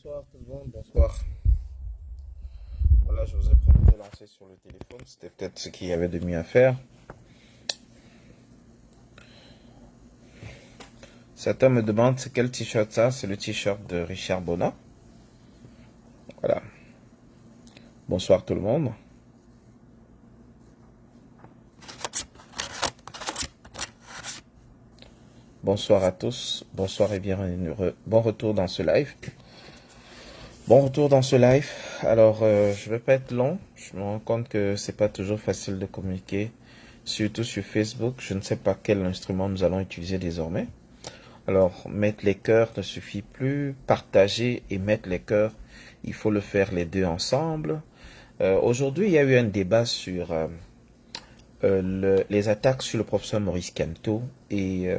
Bonsoir tout le monde, bonsoir. Voilà, je vous ai promis de lancer sur le téléphone, c'était peut-être ce qu'il y avait de mieux à faire. Certains me demandent c'est quel t-shirt ça, c'est le t-shirt de Richard Bona. Voilà. Bonsoir tout le monde. Bonsoir à tous, bonsoir et bienvenue. Bon retour dans ce live. Bon retour dans ce live. Alors, je vais pas être long. Je me rends compte que c'est pas toujours facile de communiquer, surtout sur Facebook. Je ne sais pas quel instrument nous allons utiliser désormais. Alors, mettre les cœurs ne suffit plus. Partager et mettre les cœurs, il faut le faire les deux ensemble. Aujourd'hui, il y a eu un débat sur les attaques sur le professeur Maurice Kamto et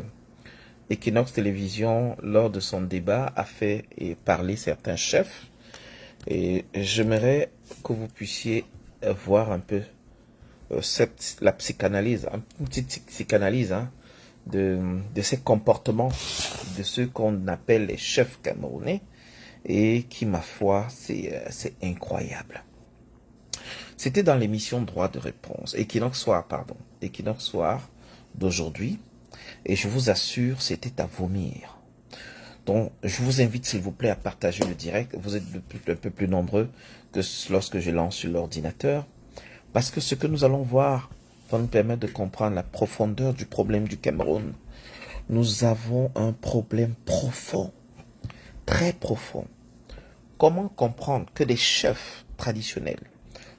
Equinox Télévision, lors de son débat, a fait parler certains chefs. Et j'aimerais que vous puissiez voir un peu la psychanalyse, une petite psychanalyse de ces comportements de ceux qu'on appelle les chefs camerounais et qui, ma foi, c'est incroyable. C'était dans l'émission Droit de réponse, Equinox Soir d'aujourd'hui, et je vous assure, c'était à vomir. Donc, je vous invite, s'il vous plaît, à partager le direct. Vous êtes un peu plus nombreux que lorsque je lance sur l'ordinateur. Parce que ce que nous allons voir va nous permettre de comprendre la profondeur du problème du Cameroun. Nous avons un problème profond, très profond. Comment comprendre que des chefs traditionnels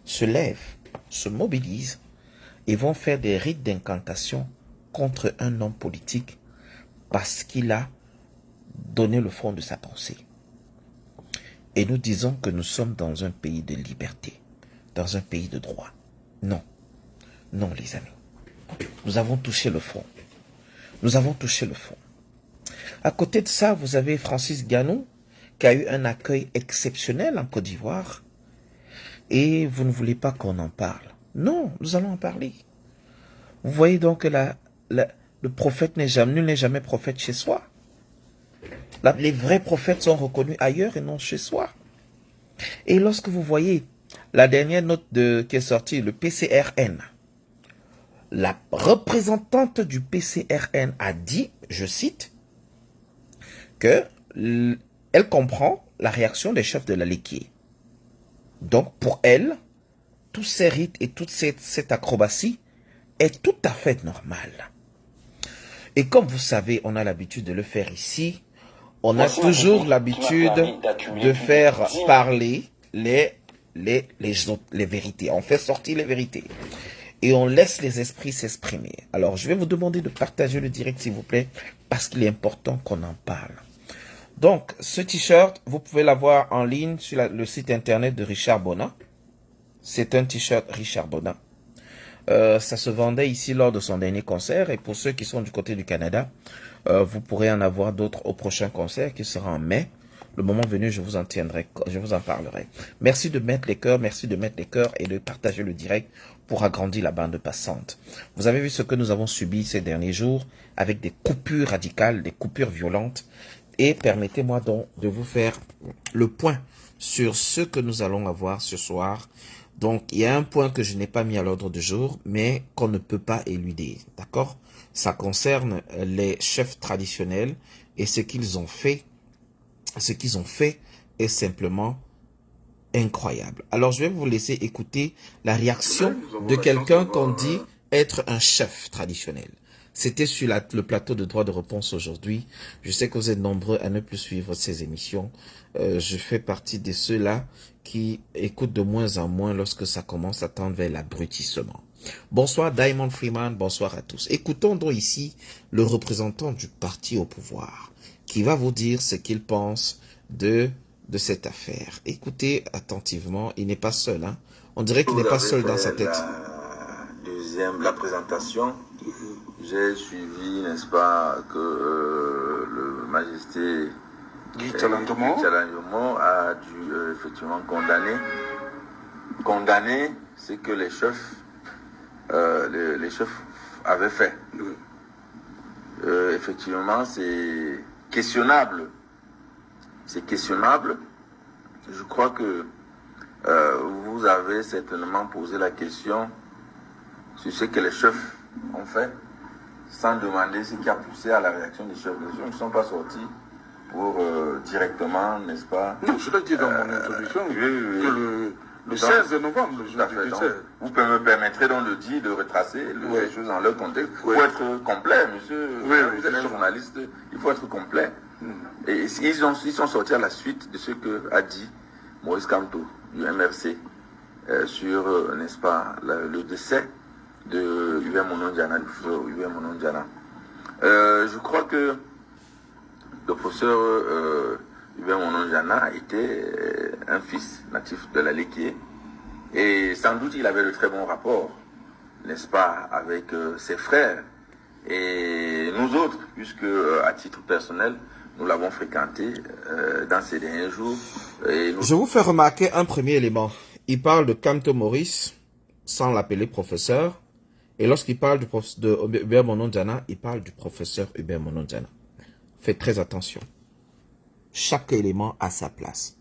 se lèvent, se mobilisent et vont faire des rites d'incantation contre un homme politique parce qu'il a donné le fond de sa pensée. Et nous disons que nous sommes dans un pays de liberté, dans un pays de droit. Non, non les amis. Nous avons touché le fond. Nous avons touché le fond. À côté de ça, vous avez Francis Ganou, qui a eu un accueil exceptionnel en Côte d'Ivoire. Et vous ne voulez pas qu'on en parle. Non, nous allons en parler. Vous voyez donc que le prophète nul n'est jamais prophète chez soi. Les vrais prophètes sont reconnus ailleurs et non chez soi. Et lorsque vous voyez la dernière note qui est sortie, le PCRN, la représentante du PCRN a dit, je cite, que elle comprend la réaction des chefs de la Léquier. Donc pour elle, tous ces rites et toute cette acrobatie est tout à fait normale. Et comme vous savez, on a l'habitude de le faire ici. On a toujours l'habitude de faire parler les vérités. On fait sortir les vérités. Et on laisse les esprits s'exprimer. Alors, je vais vous demander de partager le direct, s'il vous plaît, parce qu'il est important qu'on en parle. Donc, ce t-shirt, vous pouvez l'avoir en ligne sur le site internet de Richard Bona. C'est un t-shirt Richard Bona. Ça se vendait ici lors de son dernier concert. Et pour ceux qui sont du côté du Canada, vous pourrez en avoir d'autres au prochain concert qui sera en mai. Le moment venu, je vous en parlerai. Merci de mettre les cœurs, et de partager le direct pour agrandir la bande passante. Vous avez vu ce que nous avons subi ces derniers jours avec des coupures radicales, des coupures violentes. Et permettez-moi donc de vous faire le point sur ce que nous allons avoir ce soir. Donc, il y a un point que je n'ai pas mis à l'ordre du jour, mais qu'on ne peut pas éluder. D'accord? Ça concerne les chefs traditionnels et ce qu'ils ont fait. Ce qu'ils ont fait est simplement incroyable. Alors, je vais vous laisser écouter la réaction de quelqu'un qu'on dit être un chef traditionnel. C'était sur le plateau de droit de réponse aujourd'hui. Je sais que vous êtes nombreux à ne plus suivre ces émissions. Je fais partie de ceux-là qui écoutent de moins en moins lorsque ça commence à tendre vers l'abrutissement. Bonsoir Diamond Freeman, bonsoir à tous. Écoutons donc ici le représentant du parti au pouvoir qui va vous dire ce qu'il pense de cette affaire. Écoutez attentivement, il n'est pas seul. On dirait qu'il n'est pas seul dans sa tête. La présentation, j'ai suivi, n'est-ce pas, que le majesté Guy Tchalandomo a dû effectivement condamner ce que les chefs avaient fait. Effectivement, c'est questionnable. C'est questionnable je crois que vous avez certainement posé la question sur ce que les chefs ont fait, sans demander ce qui a poussé à la réaction des chefs. Les chefs ne sont pas sortis pour directement, n'est-ce pas? Non, je l'ai dit dans mon introduction, que le 16 novembre, le jour du décès. Vous me permettrez donc de dire, de retracer les choses dans leur contexte. Il faut être complet, monsieur. Vous êtes un journaliste, il faut être complet. Et ils sont sortis à la suite de ce que a dit Maurice Kamto du MRC sur, n'est-ce pas, le décès de Hubert Monondiana, du professeur Hubert Monondiana. Je crois que le professeur Hubert Monondiana était un fils natif de la Léquier et sans doute il avait de très bons rapports, n'est-ce pas, avec ses frères et nous autres, puisque à titre personnel, nous l'avons fréquenté dans ces derniers jours. Je vous fais remarquer un premier élément. Il parle de Kamto Maurice sans l'appeler professeur. Et lorsqu'il parle de Hubert Monondiana, il parle du professeur Hubert Monondiana. Faites très attention. Chaque élément a sa place.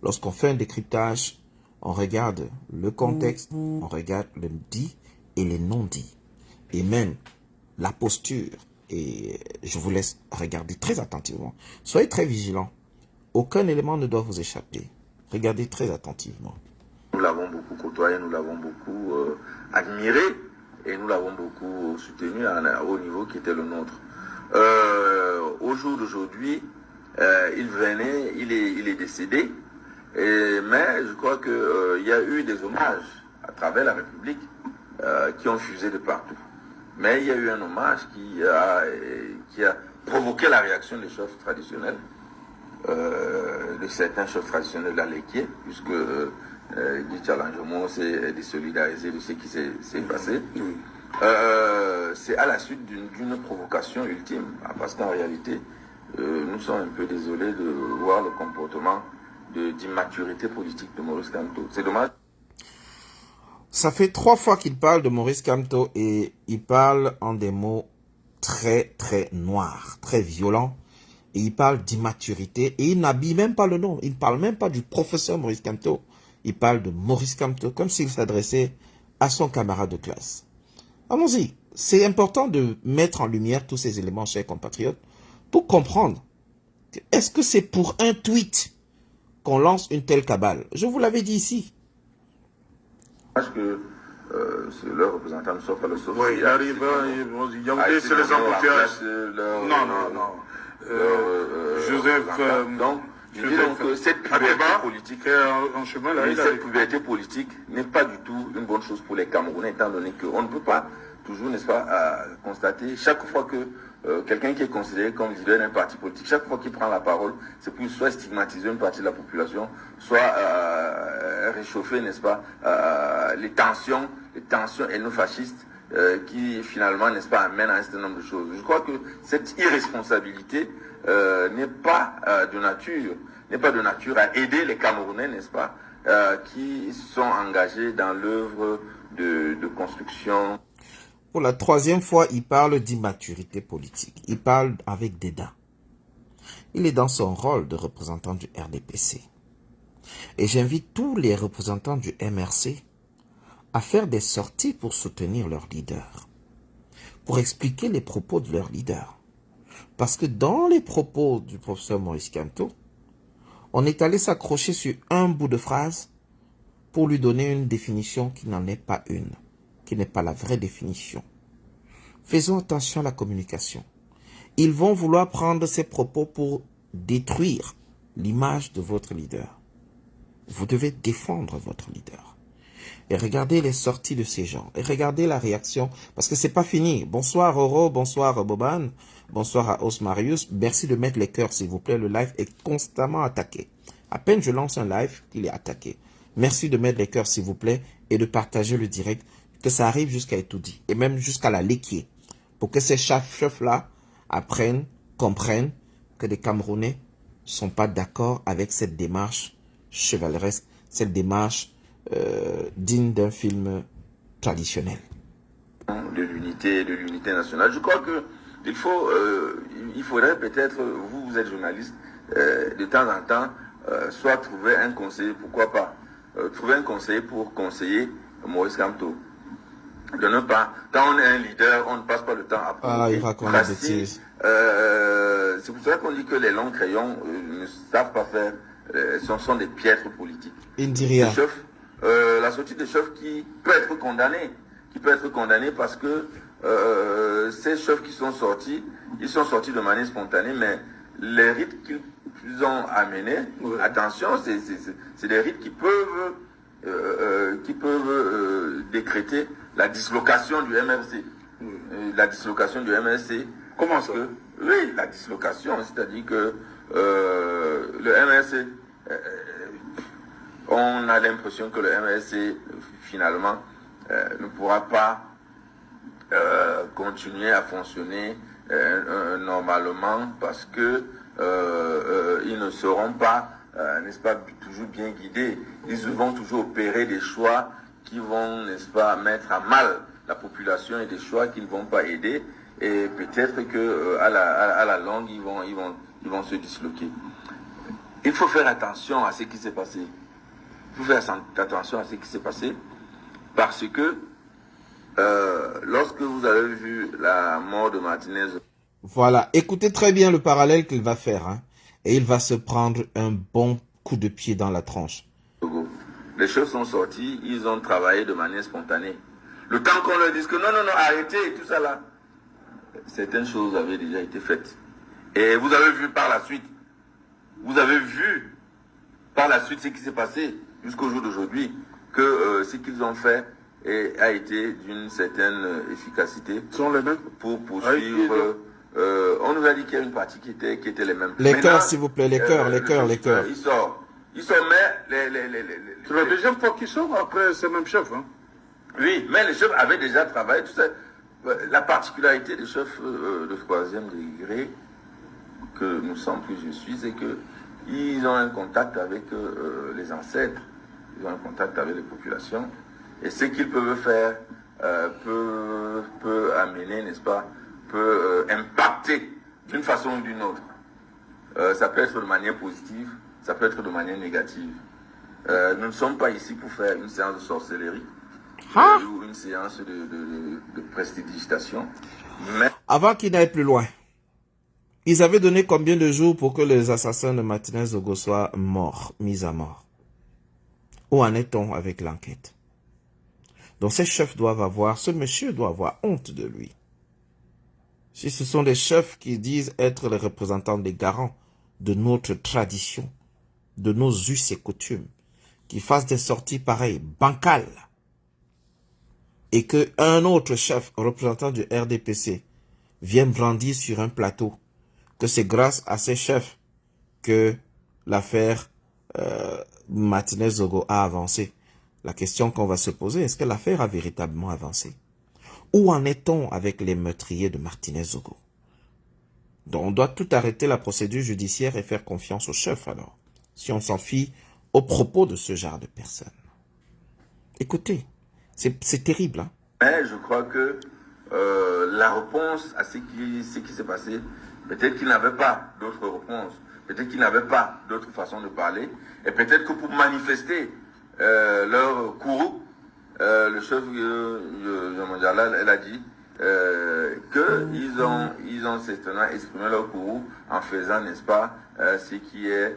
Lorsqu'on fait un décryptage, on regarde le contexte, on regarde le dit et les non-dits. Et même la posture. Et je vous laisse regarder très attentivement. Soyez très vigilants. Aucun élément ne doit vous échapper. Regardez très attentivement. Nous l'avons beaucoup côtoyé, nous l'avons beaucoup admiré et nous l'avons beaucoup soutenu à un haut niveau qui était le nôtre. Au jour d'aujourd'hui, il est décédé, mais je crois qu'il y a eu des hommages à travers la République qui ont fusé de partout. Mais il y a eu un hommage qui a provoqué la réaction des chefs traditionnels, de certains chefs traditionnels de la Léquier, puisque Guy Tchalanjomo s'est désolidarisé de ce qui s'est passé. C'est à la suite d'une provocation ultime, parce qu'en réalité, nous sommes un peu désolés de voir le comportement d'immaturité politique de Maurice Kamto. C'est dommage. Ça fait 3 fois qu'il parle de Maurice Kamto et il parle en des mots très très noirs, très violents. Et il parle d'immaturité et il n'habille même pas le nom. Il ne parle même pas du professeur Maurice Kamto. Il parle de Maurice Kamto comme s'il s'adressait à son camarade de classe. Allons-y. C'est important de mettre en lumière tous ces éléments, chers compatriotes, pour comprendre. Est-ce que c'est pour un tweet qu'on lance une telle cabale? Je vous l'avais dit ici. Parce que leurs représentants ne sont pas le sauf. Oui, il arrive, Yaoundé, c'est les embouteillages. Non. Joseph, donc, je dis donc que cette puberté politique n'est pas du tout une bonne chose pour les Camerounais, étant donné qu'on ne peut pas toujours, n'est-ce pas, constater chaque fois que quelqu'un qui est considéré comme leader d'un parti politique, chaque fois qu'il prend la parole, c'est pour soit stigmatiser une partie de la population, soit réchauffer, n'est-ce pas, les tensions ethno-fascistes qui finalement, n'est-ce pas, amènent à un certain nombre de choses. Je crois que cette irresponsabilité n'est pas de nature à aider les Camerounais, n'est-ce pas, qui sont engagés dans l'œuvre de construction. Pour la 3e fois, il parle d'immaturité politique. Il parle avec dédain. Il est dans son rôle de représentant du RDPC. Et j'invite tous les représentants du MRC à faire des sorties pour soutenir leur leader, pour expliquer les propos de leur leader. Parce que dans les propos du professeur Maurice Kamto, on est allé s'accrocher sur un bout de phrase pour lui donner une définition qui n'en est pas une, qui n'est pas la vraie définition. Faisons attention à la communication. Ils vont vouloir prendre ces propos pour détruire l'image de votre leader. Vous devez défendre votre leader. Et regardez les sorties de ces gens. Et regardez la réaction. Parce que c'est pas fini. Bonsoir Roro, bonsoir Boban, bonsoir à Osmarius. Merci de mettre les cœurs s'il vous plaît. Le live est constamment attaqué. À peine je lance un live, il est attaqué. Merci de mettre les cœurs s'il vous plaît. Et de partager le direct. Que ça arrive jusqu'à Etoudi. Et même jusqu'à la Léquier. Pour que ces chefs-là apprennent, comprennent que les Camerounais ne sont pas d'accord avec cette démarche chevaleresque. Cette démarche digne d'un film traditionnel. De l'unité nationale. Je crois que il faudrait peut-être, vous êtes journaliste, de temps en temps, soit trouver un conseiller, pourquoi pas, trouver un conseiller pour conseiller Maurice Kamto. De ne pas, quand on est un leader, on ne passe pas le temps à Ah, il raconte des bêtises. C'est pour ça qu'on dit que les longs crayons ne savent pas faire, sont des piètres politiques. Il ne dit rien. La sortie de chef qui peut être condamné, parce que ces chefs qui sont sortis, ils sont sortis de manière spontanée, mais les rites qu'ils ont amenés, attention, c'est des rites qui peuvent décréter la dislocation du MRC. La dislocation du MRC. Comment ça? Oui, la dislocation, c'est-à-dire que le MRC, on a l'impression que le MRC, finalement, ne pourra pas continuer à fonctionner normalement parce que ils ne seront pas, n'est-ce pas, toujours bien guidés. Ils vont toujours opérer des choix qui vont, n'est-ce pas, mettre à mal la population et des choix qui ne vont pas aider. Et peut-être que à la longue, ils vont se disloquer. Il faut faire attention à ce qui s'est passé. Il faut faire attention à ce qui s'est passé parce que lorsque vous avez vu la mort de Martinez... Voilà, écoutez très bien le parallèle qu'il va faire. Hein, et il va se prendre un bon coup de pied dans la tronche. Les choses sont sorties, ils ont travaillé de manière spontanée. Le temps qu'on leur dise que non, arrêtez, tout ça là. Certaines choses avaient déjà été faites. Et vous avez vu par la suite ce qui s'est passé jusqu'au jour d'aujourd'hui, que ce qu'ils ont fait a été d'une certaine efficacité. Sont les mêmes pour poursuivre. On nous a dit qu'il y a une partie qui était les mêmes. Les cœurs, s'il vous plaît, les cœurs. Ils sortent, mais c'est la deuxième fois qu'ils sortent après ces mêmes chefs. Hein? Oui, mais les chefs avaient déjà travaillé, tout ça. La particularité des chefs de troisième degré, que nous sommes, que je suis, c'est qu'ils ont un contact avec les ancêtres, ils ont un contact avec les populations, et ce qu'ils peuvent faire peut amener, n'est-ce pas, peut impacter d'une façon ou d'une autre. Ça peut être de manière positive, ça peut être de manière négative. Nous ne sommes pas ici pour faire une séance de sorcellerie ou une séance de prestidigitation. Mais... Avant qu'il n'aille plus loin, ils avaient donné combien de jours pour que les assassins de Martinez Zogo soient morts, mis à mort? Où en est-on avec l'enquête? Donc ces chefs doivent avoir, ce monsieur doit avoir honte de lui. Si ce sont des chefs qui disent être les représentants des garants de notre tradition, de nos us et coutumes, qui fassent des sorties pareilles, bancales, et qu'un autre chef représentant du RDPC vienne brandir sur un plateau que c'est grâce à ces chefs que l'affaire Martinez Zogo a avancé. La question qu'on va se poser, est-ce que l'affaire a véritablement avancé? Où en est-on avec les meurtriers de Martinez Zogo? Donc on doit tout arrêter la procédure judiciaire et faire confiance aux chefs alors, si on s'en fie aux propos de ce genre de personnes. Écoutez, c'est terrible. Hein? Mais je crois que la réponse à ce qui s'est passé, peut-être qu'ils n'avaient pas d'autres réponses, peut-être qu'ils n'avaient pas d'autre façon de parler, et peut-être que pour manifester leur courroux, le chef Jean-Mandjala, elle a dit qu'ils ont certainement exprimé leur courroux en faisant, n'est-ce pas, ce qui est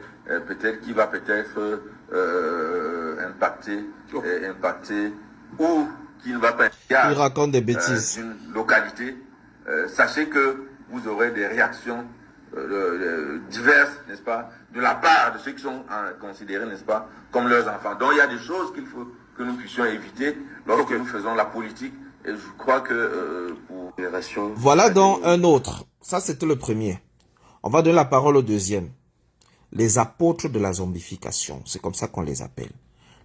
qui va peut-être impacter ou qui ne va pas il raconte des bêtises. Une localité. Sachez que vous aurez des réactions diverses, n'est-ce pas, de la part de ceux qui sont considérés, n'est-ce pas, comme leurs enfants. Donc il y a des choses qu'il faut que nous puissions éviter lorsque nous faisons la politique. Et je crois que pour les rations... Voilà donc un autre. Ça, c'était le premier. On va donner la parole au deuxième. Les apôtres de la zombification. C'est comme ça qu'on les appelle.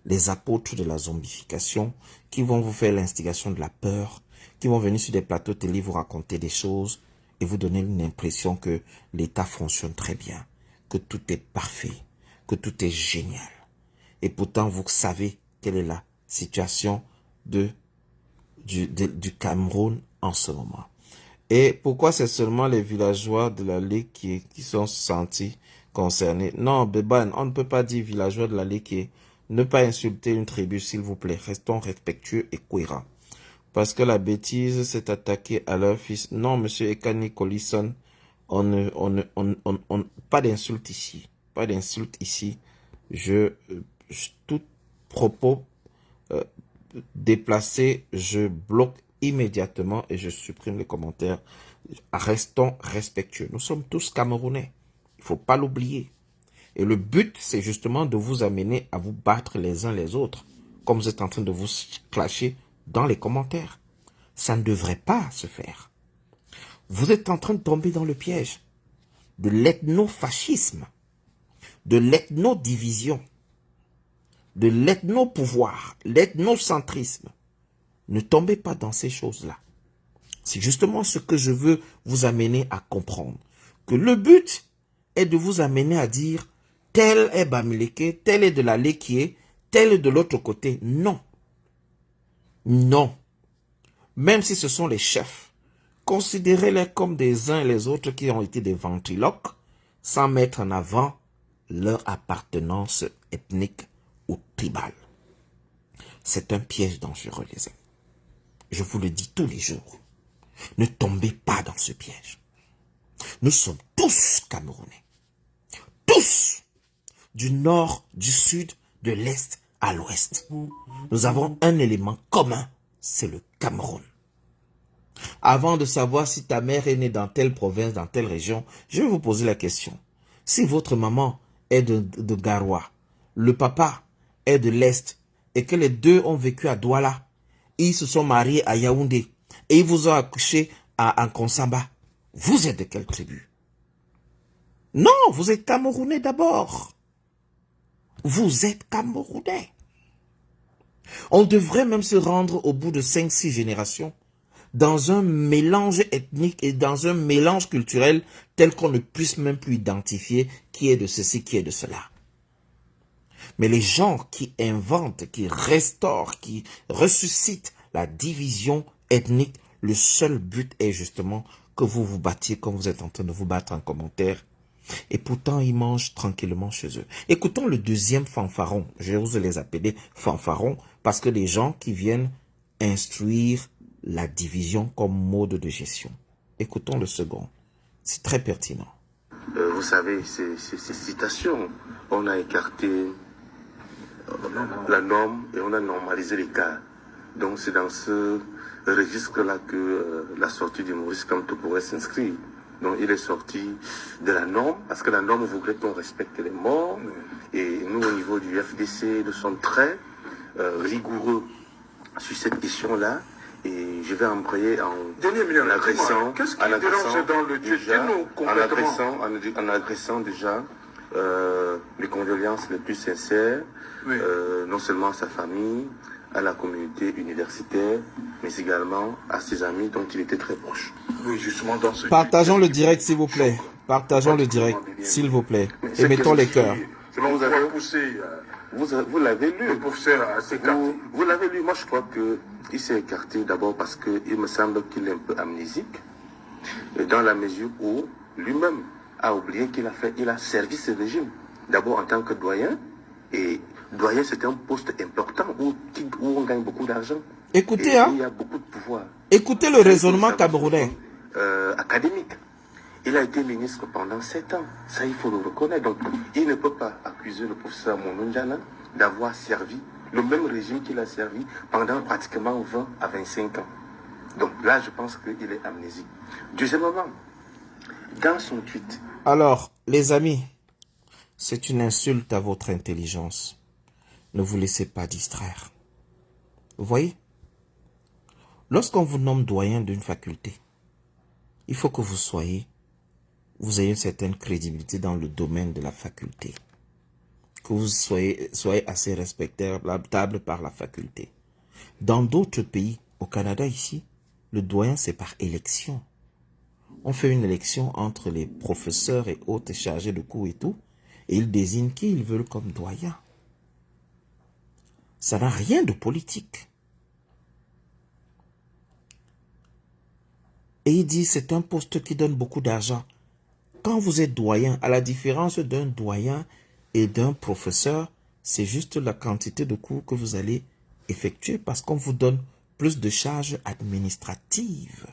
Les apôtres de la zombification qui vont vous faire l'instigation de la peur, qui vont venir sur des plateaux télé vous raconter des choses et vous donner une impression que l'État fonctionne très bien, que tout est parfait, que tout est génial. Et pourtant, vous savez quelle est la situation du Cameroun en ce moment. Et pourquoi c'est seulement les villageois de la Ligue qui sont sentis concernés. Non, Beban, on ne peut pas dire villageois de la Léquier. Ne pas insulter une tribu, s'il vous plaît. Restons respectueux et cohérents. Parce que la bêtise s'est attaquée à leur fils. Non, monsieur Ekani Collison, pas d'insulte ici. Pas d'insulte ici. Tout propos déplacé, je bloque immédiatement et je supprime les commentaires. Restons respectueux. Nous sommes tous Camerounais. Il ne faut pas l'oublier. Et le but, c'est justement de vous amener à vous battre les uns les autres, comme vous êtes en train de vous clasher dans les commentaires. Ça ne devrait pas se faire. Vous êtes en train de tomber dans le piège de l'ethnofascisme, de l'ethnodivision, de l'ethnopouvoir, l'ethnocentrisme. Ne tombez pas dans ces choses-là. C'est justement ce que je veux vous amener à comprendre. Que le but est de vous amener à dire tel est Bamileke, tel est de la Léquier, tel est de l'autre côté. Non. Non. Même si ce sont les chefs, considérez-les comme des uns et les autres qui ont été des ventriloques, sans mettre en avant leur appartenance ethnique ou tribale. C'est un piège dangereux, les amis. Je vous le dis tous les jours. Ne tombez pas dans ce piège. Nous sommes tous Camerounais. Tous. Du nord, du sud, de l'est à l'ouest. Nous avons un élément commun. C'est le Cameroun. Avant de savoir si ta mère est née dans telle province, dans telle région, je vais vous poser la question. Si votre maman est de Garoua, le papa est de l'Est, et que les deux ont vécu à Douala, ils se sont mariés à Yaoundé, et ils vous ont accouché à Nkonsamba, vous êtes de quelle tribu? Non, vous êtes Camerounais d'abord. Vous êtes Camerounais. On devrait même se rendre au bout de 5-6 générations dans un mélange ethnique et dans un mélange culturel tel qu'on ne puisse même plus identifier qui est de ceci, qui est de cela. Mais les gens qui inventent, qui restaurent, qui ressuscitent la division ethnique, le seul but est justement que vous vous battiez comme vous êtes en train de vous battre en commentaire. Et pourtant, ils mangent tranquillement chez eux. Écoutons le deuxième fanfaron. Je vais vous les appeler fanfarons parce que les gens qui viennent instruire la division comme mode de gestion. Écoutons le second. C'est très pertinent. Vous savez, ces citations, on a écarté la norme et on a normalisé les cas. Donc c'est dans ce registre-là que la sortie du Maurice Kamto pourrait s'inscrire. Donc il est sorti de la norme, parce que la norme voudrait qu'on respecte les morts. Et nous, au niveau du FDC, nous sommes très rigoureux sur cette question-là. Et je vais embrayer en agressant, qu'est-ce qui dérange dans le en agressant déjà les condoléances les plus sincères, oui. Non seulement à sa famille, à la communauté universitaire, mais également à ses amis dont il était très proche. Oui, justement dans ce... Partageons le direct, s'il vous plaît. Partageons le direct, s'il vous plaît. Et mettons les cœurs. Vous avez poussé... Vous l'avez lu. Le professeur vous l'avez lu. Moi, je crois qu'il s'est écarté d'abord parce qu'il me semble qu'il est un peu amnésique, dans la mesure où lui-même a oublié qu'il a servi ce régime. D'abord en tant que doyen, et doyen c'est un poste important où on gagne beaucoup d'argent. Écoutez, il y a beaucoup de pouvoir. Écoutez le raisonnement camerounais. Académique. Il a été ministre pendant 7 ans. Ça, il faut le reconnaître. Donc, il ne peut pas accuser le professeur Mononjana d'avoir servi le même régime qu'il a servi pendant pratiquement 20 à 25 ans. Donc là, je pense qu'il est amnésique. Deuxièmement, dans son tweet... Alors, les amis, c'est une insulte à votre intelligence. Ne vous laissez pas distraire. Vous voyez? Lorsqu'on vous nomme doyen d'une faculté, il faut que vous ayez une certaine crédibilité dans le domaine de la faculté. Que vous soyez assez respectable par la faculté. Dans d'autres pays, au Canada ici, le doyen c'est par élection. On fait une élection entre les professeurs et autres chargés de cours et tout, et ils désignent qui ils veulent comme doyen. Ça n'a rien de politique. Et il dit c'est un poste qui donne beaucoup d'argent. quand vous êtes doyen, à la différence d'un doyen et d'un professeur, c'est juste la quantité de cours que vous allez effectuer parce qu'on vous donne plus de charges administratives.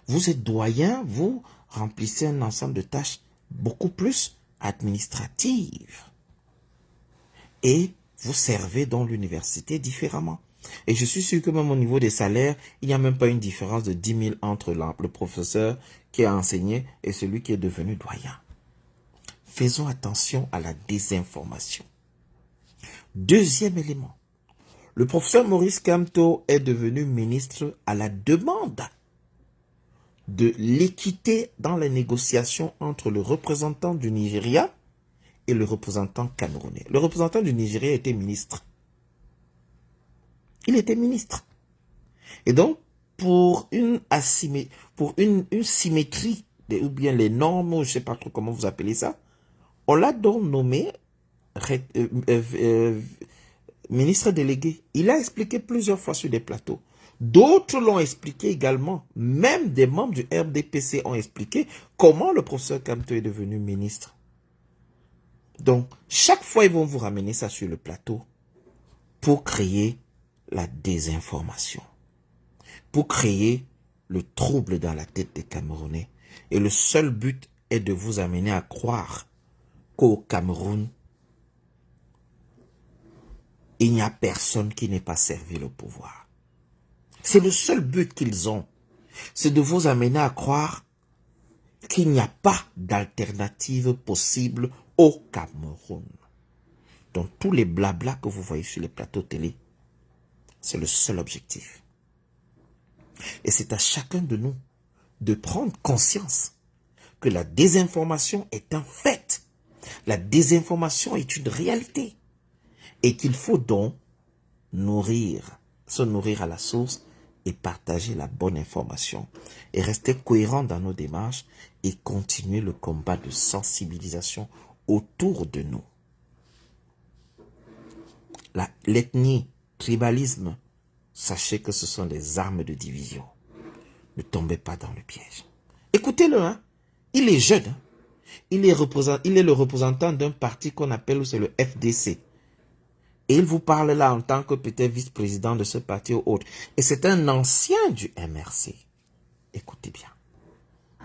Vous êtes doyen, vous remplissez un ensemble de tâches beaucoup plus administratives. Et vous servez dans l'université différemment. Et je suis sûr que même au niveau des salaires, il n'y a même pas une différence de 10 000 entre le professeur qui a enseigné et celui qui est devenu doyen. Faisons attention à la désinformation. Deuxième élément. Le professeur Maurice Kamto est devenu ministre à la demande de l'équité dans les négociations entre le représentant du Nigeria et le représentant camerounais. Le représentant du Nigeria était ministre. Il était ministre. Et donc, pour une symétrie, ou bien les normes, je ne sais pas trop comment vous appelez ça, on l'a donc nommé ministre délégué. Il a expliqué plusieurs fois sur des plateaux. D'autres l'ont expliqué également. Même des membres du RDPC ont expliqué comment le professeur Kamto est devenu ministre. Donc, chaque fois, ils vont vous ramener ça sur le plateau pour créer la désinformation, pour créer le trouble dans la tête des Camerounais. Et le seul but est de vous amener à croire qu'au Cameroun, il n'y a personne qui n'ait pas servi le pouvoir. C'est le seul but qu'ils ont. C'est de vous amener à croire qu'il n'y a pas d'alternative possible au Cameroun. Donc tous les blablas que vous voyez sur les plateaux télé, c'est le seul objectif. Et c'est à chacun de nous de prendre conscience que la désinformation est un fait. La désinformation est une réalité. Et qu'il faut donc se nourrir à la source et partager la bonne information. Et rester cohérent dans nos démarches et continuer le combat de sensibilisation autour de nous. L'ethnie, tribalisme, sachez que ce sont des armes de division. Ne tombez pas dans le piège. Écoutez-le, hein? Il est jeune. Hein? Il est le représentant d'un parti qu'on appelle, c'est le FDC. Et il vous parle là en tant que peut-être vice-président de ce parti ou autre. Et c'est un ancien du MRC. Écoutez bien.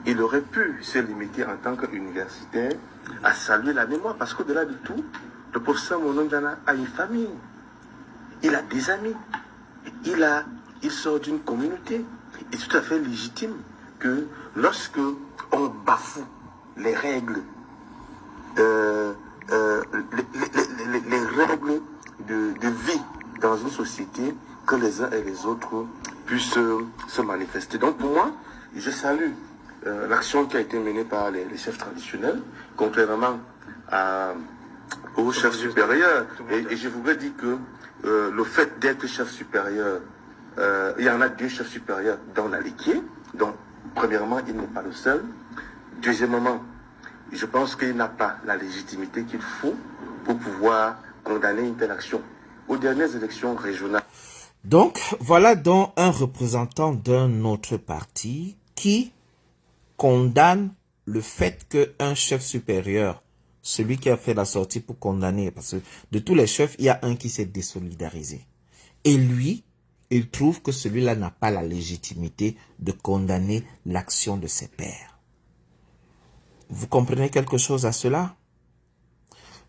Il aurait pu se limiter en tant qu'universitaire à saluer la mémoire. Parce qu'au-delà de tout, le professeur Monondana a une famille. Il a des amis. Il sort d'une communauté. Il est tout à fait légitime que lorsque on bafoue les règles, les règles de vie dans une société, que les uns et les autres puissent se manifester. Donc pour moi, je salue l'action qui a été menée par les chefs traditionnels, contrairement aux chefs supérieurs. Et je voudrais dire que le fait d'être chef supérieur, il y en a 2 chefs supérieurs dans la Liquier. Donc, premièrement, il n'est pas le seul. Deuxièmement, je pense qu'il n'a pas la légitimité qu'il faut pour pouvoir condamner une telle action. Aux dernières élections régionales. Donc, voilà donc un représentant d'un autre parti qui condamne le fait qu'un chef supérieur, celui qui a fait la sortie pour condamner, parce que de tous les chefs, il y a un qui s'est désolidarisé. Et lui, il trouve que celui-là n'a pas la légitimité de condamner l'action de ses pairs. Vous comprenez quelque chose à cela?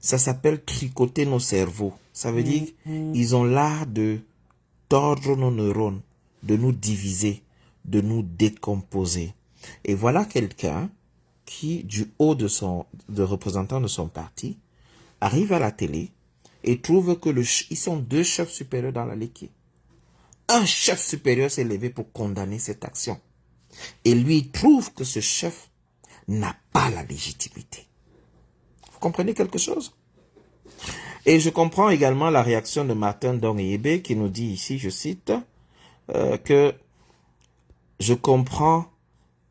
Ça s'appelle tricoter nos cerveaux. Ça veut dire qu'ils ont l'art de tordre nos neurones, de nous diviser, de nous décomposer. Et voilà quelqu'un qui, du haut de représentant de son parti, arrive à la télé et trouve que ils sont 2 chefs supérieurs dans la Liquier. Un chef supérieur s'est levé pour condamner cette action. Et lui trouve que ce chef n'a pas la légitimité. Vous comprenez quelque chose? Et je comprends également la réaction de Martin Dongayebe qui nous dit ici, je cite, que je comprends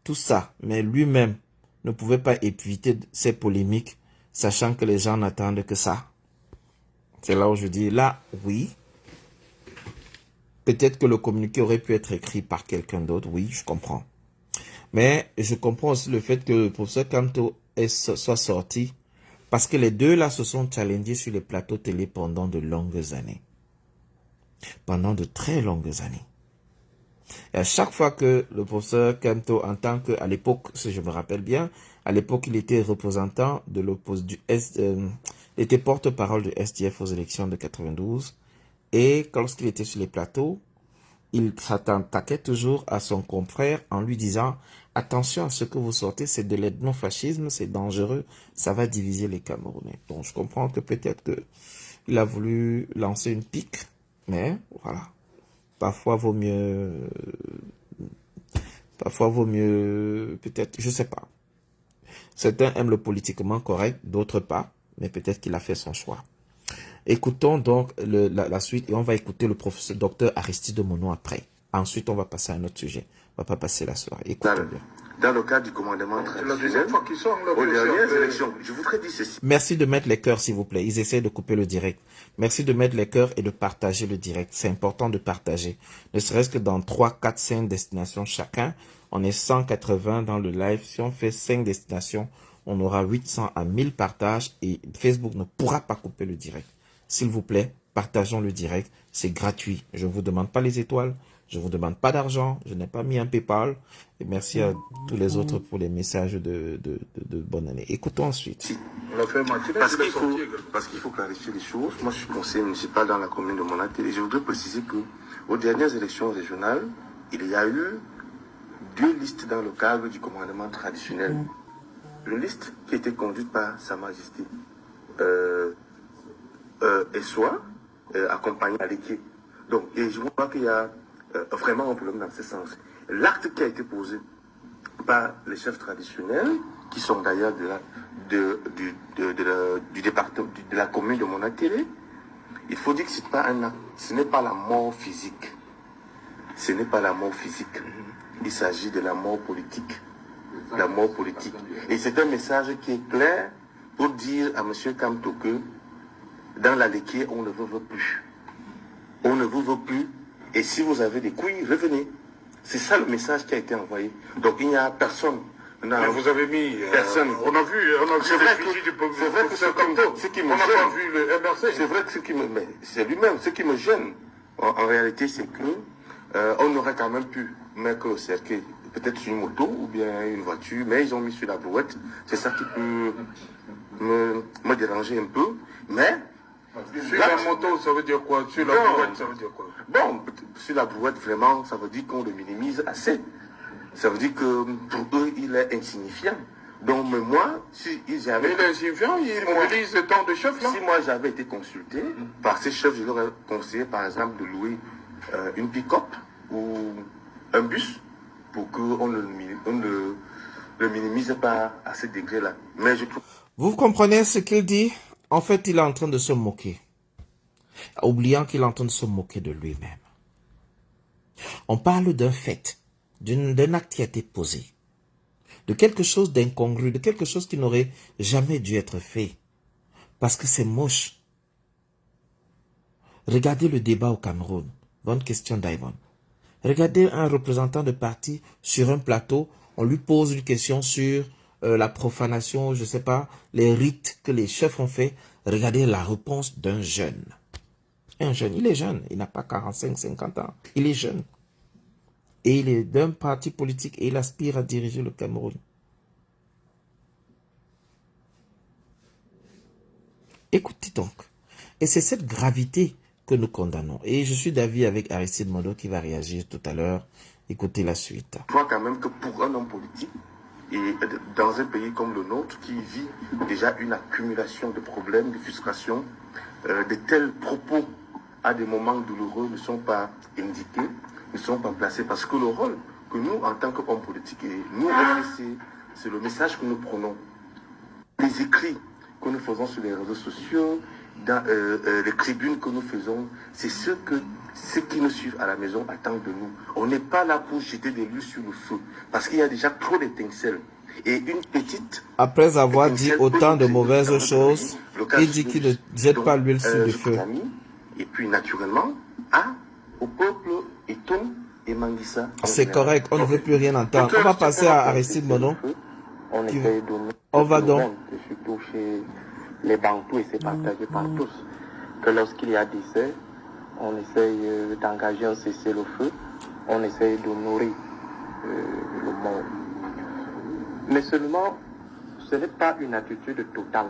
tout ça, mais lui-même ne pouvait pas éviter ces polémiques, sachant que les gens n'attendent que ça. C'est là où je dis, là, oui. Peut-être que le communiqué aurait pu être écrit par quelqu'un d'autre, oui, je comprends. Mais je comprends aussi le fait que le professeur Kamto soit sorti parce que les deux là se sont challengés sur les plateaux télé pendant de longues années. Pendant de très longues années. Et à chaque fois que le professeur Kamto, en tant que, à l'époque, si je me rappelle bien, à l'époque, il était représentant de il était porte-parole du SDF aux élections de 92. Et lorsqu'il était sur les plateaux, il s'attaquait toujours à son confrère en lui disant « Attention à ce que vous sortez, c'est de l'ethnofascisme, c'est dangereux, ça va diviser les Camerounais. » Donc je comprends que peut-être qu'il a voulu lancer une pique, mais voilà. Parfois vaut mieux, peut-être, je sais pas. Certains aiment le politiquement correct, d'autres pas, mais peut-être qu'il a fait son choix. Écoutons donc la suite et on va écouter le professeur Dr Aristide Mono après. Ensuite, on va passer à un autre sujet. On va pas passer la soirée. Écoutons bien. Dans le cadre du commandement traditionnel, aux dernières élections, je voudrais dire ceci. Merci de mettre les cœurs, s'il vous plaît. Ils essaient de couper le direct. Merci de mettre les cœurs et de partager le direct. C'est important de partager. Ne serait-ce que dans 3, 4, 5 destinations chacun. On est 180 dans le live. Si on fait 5 destinations, on aura 800 à 1000 partages et Facebook ne pourra pas couper le direct. S'il vous plaît, partageons le direct. C'est gratuit. Je ne vous demande pas les étoiles. Je ne vous demande pas d'argent, je n'ai pas mis un PayPal. Et merci à tous les autres pour les messages de bonne année. Écoutons ensuite. Parce qu'il faut clarifier les choses. Moi, je suis conseiller municipal dans la commune de Monatel. Et je voudrais préciser qu'aux dernières élections régionales, il y a eu 2 listes dans le cadre du commandement traditionnel. Une liste qui était conduite par Sa Majesté Essoa, accompagnée à l'équipe. Donc, et je vois qu'il y a vraiment un problème dans ce sens. L'acte qui a été posé par les chefs traditionnels, qui sont d'ailleurs du département, de la commune de Monatel, il faut dire que c'est pas un acte, ce n'est pas la mort physique. Ce n'est pas la mort physique. Il s'agit de la mort politique. La mort politique. Et c'est un message qui est clair pour dire à M. Kamto que dans la Léquier, on ne vous veut plus. On ne vous veut plus. Et si vous avez des couilles, revenez. C'est ça le message qui a été envoyé. Donc il n'y a personne. Mais vous avez mis personne. On a vu l'effigie du professeur Kamto. Ce qui me on n'a gêne, pas vu le MRC. c'est vrai que c'est lui-même. Ce qui me gêne, en réalité, c'est que on aurait quand même pu mettre au cercueil, peut-être sur une moto ou bien une voiture, mais ils ont mis sur la brouette. C'est ça qui peut me déranger un peu. Mais sur la moto, ça veut dire quoi? Sur la brouette, ça veut dire quoi? Bon, sur la brouette, vraiment, ça veut dire qu'on le minimise assez. Ça veut dire que pour eux, il est insignifiant. Donc, mais moi, si j'avais... Mais il est insignifiant, il mobilise tant de chefs, là. Si moi, j'avais été consulté par ces chefs, je leur ai conseillé, par exemple, de louer une pick-up ou un bus pour qu'on ne le minimise pas à ce degré-là. Mais je trouve... Vous comprenez ce qu'il dit? En fait, il est en train de se moquer. Oubliant qu'il est en train de se moquer de lui-même. On parle d'un fait, d'un acte qui a été posé, de quelque chose d'incongru, de quelque chose qui n'aurait jamais dû être fait, parce que c'est moche. Regardez le débat au Cameroun. Bonne question, Daimon. Regardez un représentant de parti sur un plateau, on lui pose une question sur la profanation, je sais pas, les rites que les chefs ont fait. Regardez la réponse d'un jeune. Un jeune, il est jeune, il n'a pas 45, 50 ans. Il est jeune. Et il est d'un parti politique et il aspire à diriger le Cameroun. Écoutez donc. Et c'est cette gravité que nous condamnons. Et je suis d'avis avec Aristide Mono qui va réagir tout à l'heure. Écoutez la suite. Je crois quand même que pour un homme politique, et dans un pays comme le nôtre, qui vit déjà une accumulation de problèmes, de frustrations, de tels propos à des moments douloureux ne sont pas indiqués, ne sont pas placés, parce que le rôle que nous, en tant qu'hommes politiques, et nous, c'est le message que nous prenons. Les écrits que nous faisons sur les réseaux sociaux, dans les tribunes que nous faisons, c'est ceux qui nous suivent à la maison attendent de nous. On n'est pas là pour jeter des l'huile sur le feu, parce qu'il y a déjà trop d'étincelles. Et une petite... Après avoir dit autant de mauvaises choses, il dit qu'il ne jette pas l'huile sur le feu. Et puis naturellement, au peuple éton et Manguissa. C'est correct, on ne veut plus rien entendre. On va passer à Aristide Mono. On essaye de mettre On va tout le donc. monde, surtout chez les Bantous, et c'est partagé par tous, que lorsqu'il y a décès, on essaye d'engager un cessez-le-feu, on essaye de nourrir le monde. Mais seulement, ce n'est pas une attitude totale.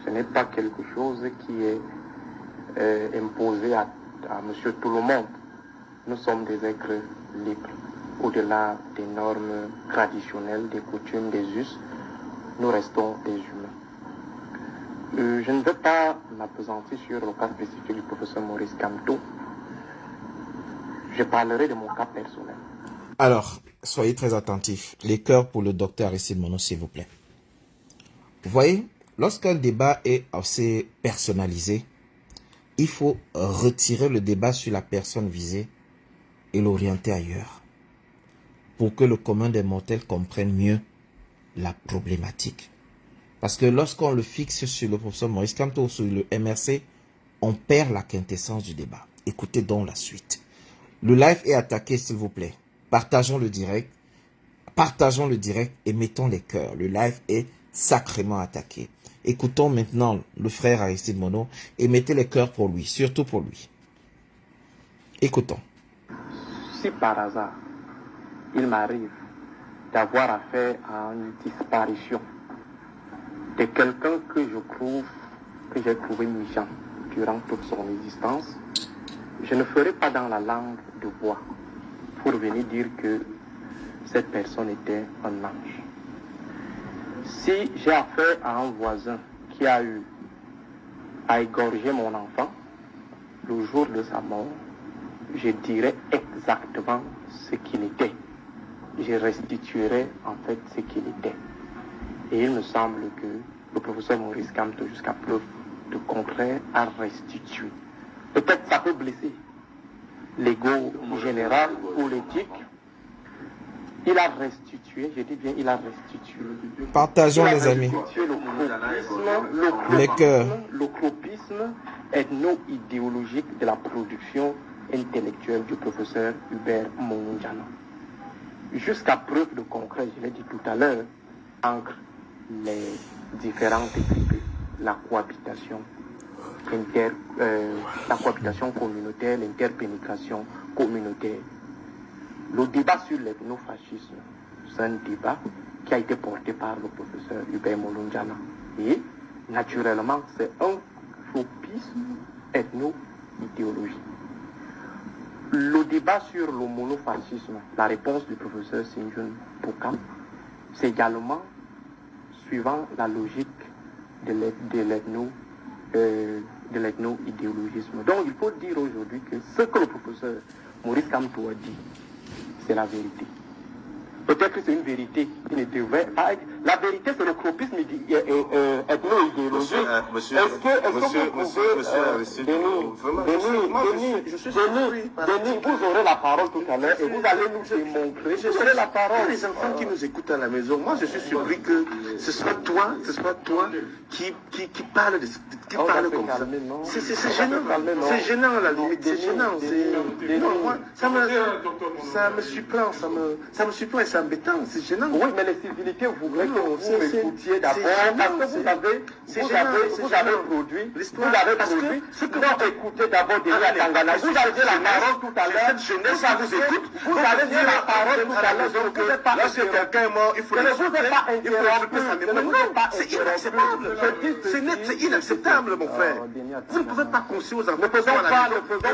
Ce n'est pas quelque chose qui est imposé à monsieur tout le monde. Nous sommes des êtres libres. Au-delà des normes traditionnelles, des coutumes, des us, nous restons des humains. Je ne veux pas m'appesantir sur le cas spécifique du professeur Maurice Kamto. Je parlerai de mon cas personnel. Alors, soyez très attentifs. Les cœurs pour le docteur Aristide Mono, s'il vous plaît. Vous voyez, lorsqu'un débat est assez personnalisé, il faut retirer le débat sur la personne visée et l'orienter ailleurs, pour que le commun des mortels comprenne mieux la problématique. Parce que lorsqu'on le fixe sur le professeur Maurice Kamto ou sur le MRC, on perd la quintessence du débat. Écoutez donc la suite. Le live est attaqué, s'il vous plaît. Partageons le direct et mettons les cœurs. Le live est sacrément attaqué. Écoutons maintenant le frère Aristide Mono et mettez les cœurs pour lui, surtout pour lui. Écoutons. Si par hasard, il m'arrive d'avoir affaire à une disparition de quelqu'un que j'ai trouvé méchant durant toute son existence, je ne ferai pas dans la langue de bois pour venir dire que cette personne était un ange. Si j'ai affaire à un voisin qui a eu à égorger mon enfant, le jour de sa mort, je dirai exactement ce qu'il était. Je restituerai en fait ce qu'il était. Et il me semble que le professeur Maurice Kamto, jusqu'à preuve de contraire, a restitué. Peut-être ça peut blesser l'ego général ou l'éthique. Il a restitué, je dis bien, il a restitué. Partageons les amis. Les cœurs. Le cropisme ethno-idéologique de la production intellectuelle du professeur Hubert Monjana. Jusqu'à preuve de concret, je l'ai dit tout à l'heure, entre les différentes tribus, la cohabitation communautaire, l'interpénétration communautaire. Le débat sur l'ethnofascisme, c'est un débat qui a été porté par le professeur Hubert Molonjana. Et, naturellement, c'est un tropisme ethno-idéologique. Le débat sur le monofascisme, la réponse du professeur Sinjun Pokam, c'est également suivant la logique de l'ethno-idéologisme. Donc il faut dire aujourd'hui que ce que le professeur Maurice Kamto a dit, c'est la vérité. Peut-être que c'est une vérité qui ne devrait pas être. La vérité, c'est le cropisme ethno-idéologique. Est-ce que vous aurez la parole tout à l'heure et vous allez nous démontrer. Vous aurez la parole. Les enfants qui nous écoutent à la maison, moi je suis surpris que ce soit toi qui parle comme ça. C'est gênant. C'est gênant à la limite. C'est gênant. Non, moi, ça me surprend. Ça me surprend et c'est embêtant. C'est gênant. Oui, mais les civilités voudraient que vous m'écoutiez d'abord. Parce que vous avez produit. Non, écoutez d'abord déjà Tangana. Vous avez la parole tout à l'heure. Cette jeunesse qui vous écoute, vous avez dit la parole tout à l'heure. Lorsque quelqu'un est mort, il faut l'insulter sa mémoire. C'est inacceptable. C'est inacceptable, mon frère. Vous ne pouvez pas conseiller aux enfants. Ne faisons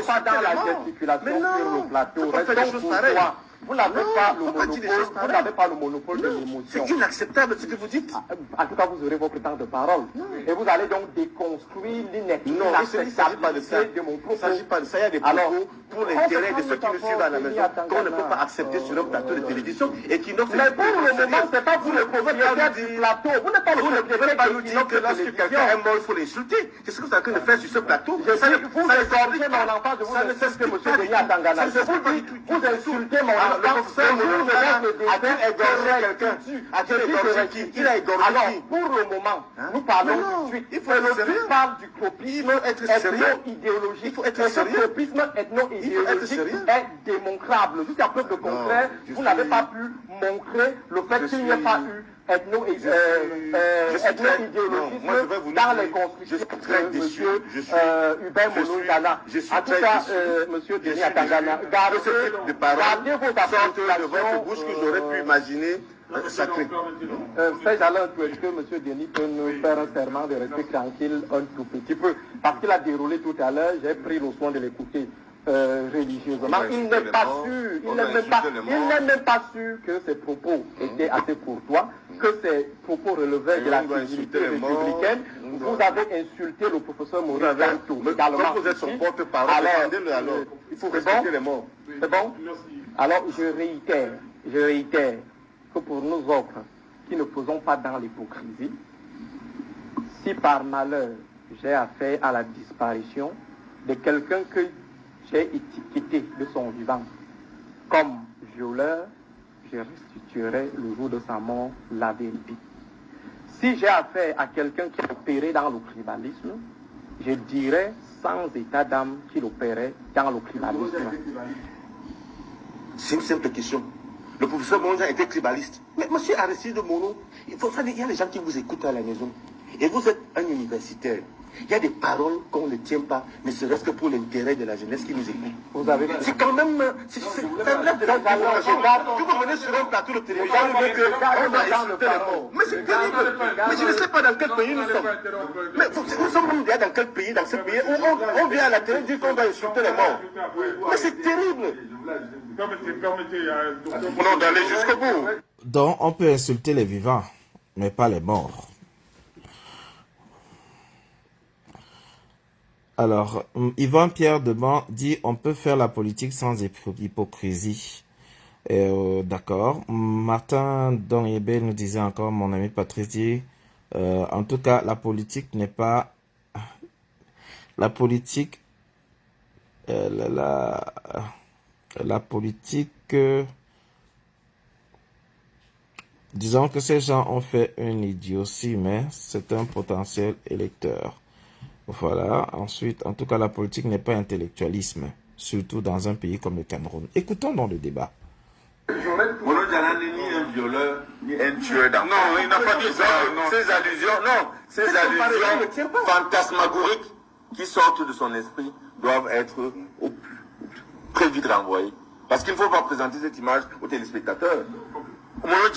pas dans la gesticulation sur le plateau. Restons courtois. Vous n'avez pas le monopole de l'émotion. C'est inacceptable ce que vous dites. En tout cas, vous aurez votre temps de parole. Et vous allez donc déconstruire l'inacceptabilité de mon propos. Il ne s'agit pas de ça. Il y a des propos pour l'intérêt de ceux qui nous suivent à la maison qu'on ne peut pas accepter sur un plateau de télévision et qui n'ont fait mais pour le moment, ce n'est pas vous le propriétaire du plateau. Vous n'êtes pas le propriétaire pas nous dire que lorsque quelqu'un est mort, il faut l'insulter. C'est ce que vous êtes en train de faire sur ce plateau. Vous égorgez mon enfant, je vous insiste que M. Denis Atangana. Vous insultez mon enfant. Alors, pour le moment, nous parlons tout de suite. Il parle du tropisme ethno-idéologique. Il faut être sérieux. Le tropisme ethno-idéologique est démontrable. Jusqu'à preuve de contraire, vous n'avez pas pu montrer le fait qu'il n'y a pas eu ethno-idéologisme dans les constructions de M. Hubert Monongana. En tout cas, M. Denis Atangana, gardez vos appréciations de votre bouche que j'aurais pu imaginer sacré. Fais Alain, est-ce que M. Denis peut nous faire un serment de rester tranquille un tout petit peu? Parce qu'il a déroulé tout à l'heure, j'ai pris le soin de l'écouter religieusement. Il n'est pas sûr, il n'est même pas sûr que ses propos étaient assez courtois, que ses propos relevaient de la civilité républicaine. Vous avez insulté le professeur Maurice Kamto. Quand vous êtes son porte-parole, demandez-le alors. Il faut respecter les morts. C'est bon? Alors, je réitère que pour nous autres, qui ne faisons pas dans l'hypocrisie, si par malheur j'ai affaire à la disparition de quelqu'un que j'ai étiqueté de son vivant comme violeur, je restituerai le jour de sa mort la vérité. Si j'ai affaire à quelqu'un qui a opéré dans le tribalisme, je dirai sans état d'âme qu'il opérait dans le tribalisme. C'est une simple question. Le professeur Monja était tribaliste. Mais monsieur Aristide Mono, il y a les gens qui vous écoutent à la maison. Et vous êtes un universitaire. Il y a des paroles qu'on ne tient pas, ne serait-ce que pour l'intérêt de la jeunesse qui nous écoute. Vous avez... C'est quand même... C'est un rêve de l'information. Que vous venez sur un plateau de télévision, on va insulter les morts. Mais c'est terrible. Mais je ne sais pas dans quel pays nous sommes. Mais nous sommes dans quel pays, dans ce pays, où on vient à la télé dire qu'on va insulter les morts. Mais c'est terrible. On doit aller jusqu'au bout. Donc, on peut insulter les vivants, mais pas les morts. Alors, Yvan Pierre Deban dit on peut faire la politique sans hypocrisie. D'accord. Martin Donyebe nous disait encore, mon ami Patrice dit, en tout cas, la politique n'est pas... La politique... la politique... disons que ces gens ont fait une idiotie, mais c'est un potentiel électeur. Voilà. Ensuite, en tout cas, la politique n'est pas intellectualisme, surtout dans un pays comme le Cameroun. Écoutons dans le débat. Mono Diana n'est ni un violeur, ni un tueur d'enfants. Non, il n'a pas dit ça. Ces allusions fantasmagoriques qui sortent de son esprit doivent être très vite renvoyées. Parce qu'il ne faut pas présenter cette image aux téléspectateurs. Mono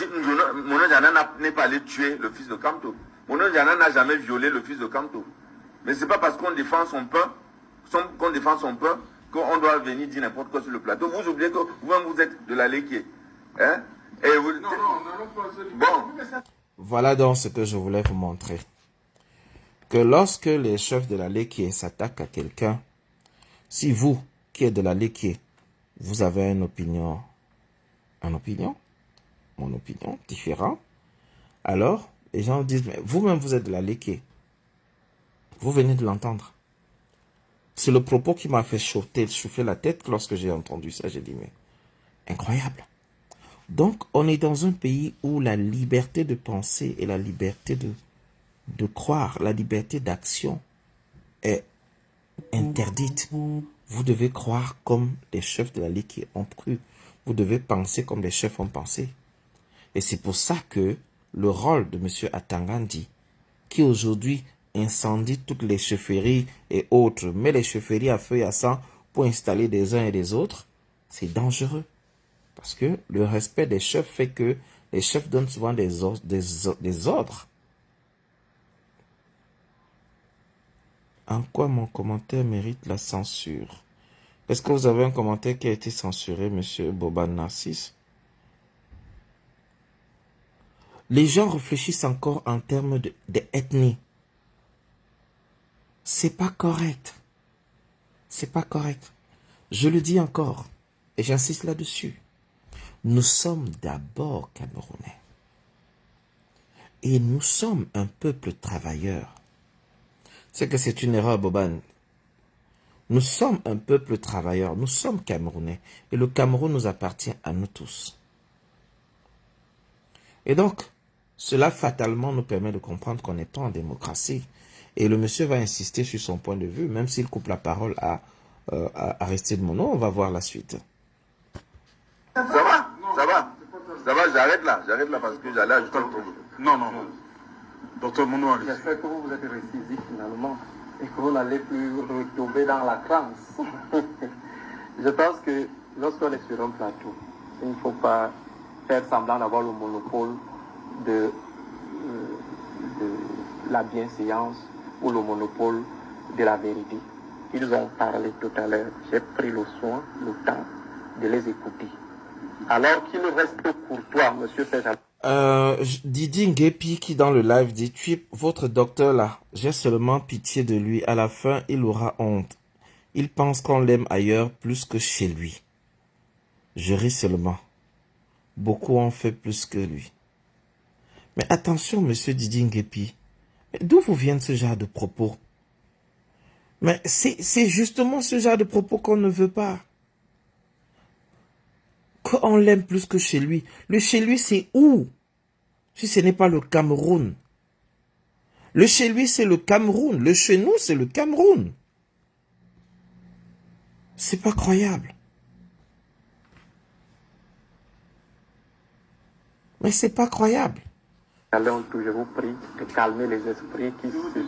Diana n'est pas allé tuer le fils de Kamto. Mono Diana n'a jamais violé le fils de Kamto. Mais ce n'est pas parce qu'on défend son pain, qu'on doit venir dire n'importe quoi sur le plateau. Vous oubliez que vous-même vous êtes de la Léquier. Hein? Et vous... Non, bon. Voilà donc ce que je voulais vous montrer. Que lorsque les chefs de la Léquier s'attaquent à quelqu'un, si vous, qui êtes de la Léquier, vous avez une opinion différente, alors les gens disent, mais vous-même vous êtes de la Léquier. Vous venez de l'entendre. C'est le propos qui m'a fait chauffer la tête lorsque j'ai entendu ça. J'ai dit, mais incroyable. Donc, on est dans un pays où la liberté de penser et la liberté de croire, la liberté d'action est interdite. Vous devez croire comme les chefs de la Ligue qui ont cru. Vous devez penser comme les chefs ont pensé. Et c'est pour ça que le rôle de M. Atangandi, qui aujourd'hui incendie toutes les chefferies et autres, met les chefferies à feu et à sang pour installer des uns et des autres, c'est dangereux. Parce que le respect des chefs fait que les chefs donnent souvent des ordres. En quoi mon commentaire mérite la censure? Est-ce que vous avez un commentaire qui a été censuré, monsieur Boban Narcisse? Les gens réfléchissent encore en termes d'ethnie. C'est pas correct. C'est pas correct. Je le dis encore, et j'insiste là-dessus. Nous sommes d'abord Camerounais. Et nous sommes un peuple travailleur. C'est que c'est une erreur, Boban. Nous sommes un peuple travailleur, nous sommes Camerounais. Et le Cameroun nous appartient à nous tous. Et donc, cela fatalement nous permet de comprendre qu'on n'est pas en démocratie. Et le monsieur va insister sur son point de vue, même s'il coupe la parole à Aristide Monod. On va voir la suite. Ça va, j'arrête là parce que j'allais ajouter un truc. Non. Docteur Monod, j'espère que vous vous êtes ressaisi finalement et que vous n'allez plus retomber dans la transe. Je pense que lorsqu'on est sur un plateau, il ne faut pas faire semblant d'avoir le monopole de la bienséance ou le monopole de la vérité. Ils ont parlé tout à l'heure. J'ai pris le temps de les écouter. Alors qu'il reste courtois, monsieur Serge. Didi Ngepi qui dans le live dit « Votre docteur là, j'ai seulement pitié de lui. À la fin, il aura honte. Il pense qu'on l'aime ailleurs plus que chez lui. Je ris seulement. Beaucoup ont fait plus que lui. » Mais attention, monsieur Didi Ngepi. D'où vous viennent ce genre de propos? Mais c'est justement ce genre de propos qu'on ne veut pas. Qu'on l'aime plus que chez lui. Le chez lui, c'est où? Si ce n'est pas le Cameroun. Le chez lui, c'est le Cameroun. Le chez nous, c'est le Cameroun. C'est pas croyable. Mais c'est pas croyable. Alors, je vous prie de calmer les esprits qui se Si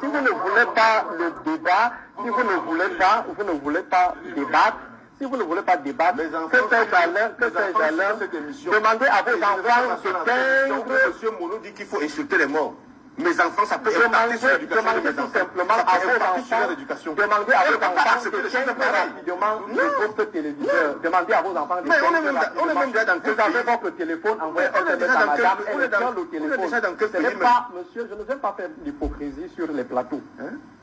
vous ne voulez pas le débat, si vous ne voulez pas débattre, si vous ne voulez pas débattre, que ces gens-là, demandez à vos enfants de teindre. Monsieur Monod dit qu'il faut insulter les morts. Mes enfants, ça peut Demandez tout simplement à vos enfants. Demandez à vos enfants de teindre rapidement le poste téléviseur. Demandez à vos enfants de teindre rapidement. Vous avez votre téléphone, envoyez un SMS à madame, elle tient le téléphone. Ce n'est pas, monsieur, je ne veux pas faire l'hypocrisie sur les plateaux.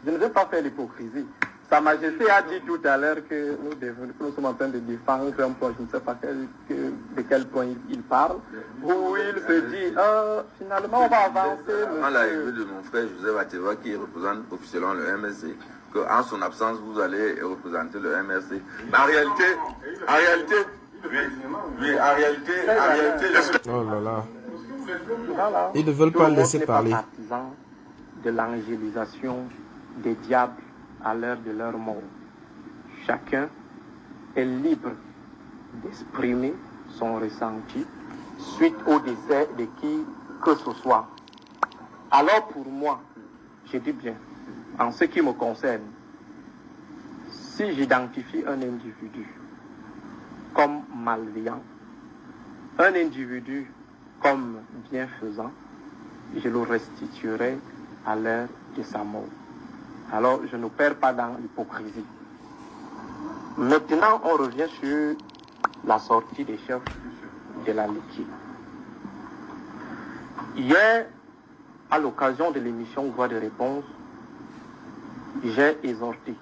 Je ne veux pas faire l'hypocrisie. Sa Majesté a dit tout à l'heure que nous sommes en train de défendre un point, je ne sais pas de quel point il parle, où il se dit, finalement on va avancer. Dans l'arrivée de mon frère Joseph Ateba qui représente officiellement le MRC, qu'en son absence vous allez représenter le MRC. Mais en réalité, oh là là. Ils ne veulent pas laisser parler. Partisans de l'angélisation des diables à l'heure de leur mort. Chacun est libre d'exprimer son ressenti suite au décès de qui que ce soit. Alors pour moi, je dis bien, en ce qui me concerne, si j'identifie un individu comme malveillant, un individu comme bienfaisant, je le restituerai à l'heure de sa mort. Alors, je ne perds pas dans l'hypocrisie. Maintenant, on revient sur la sortie des chefs de la liquide. Hier, à l'occasion de l'émission Voix de réponse, j'ai exhorté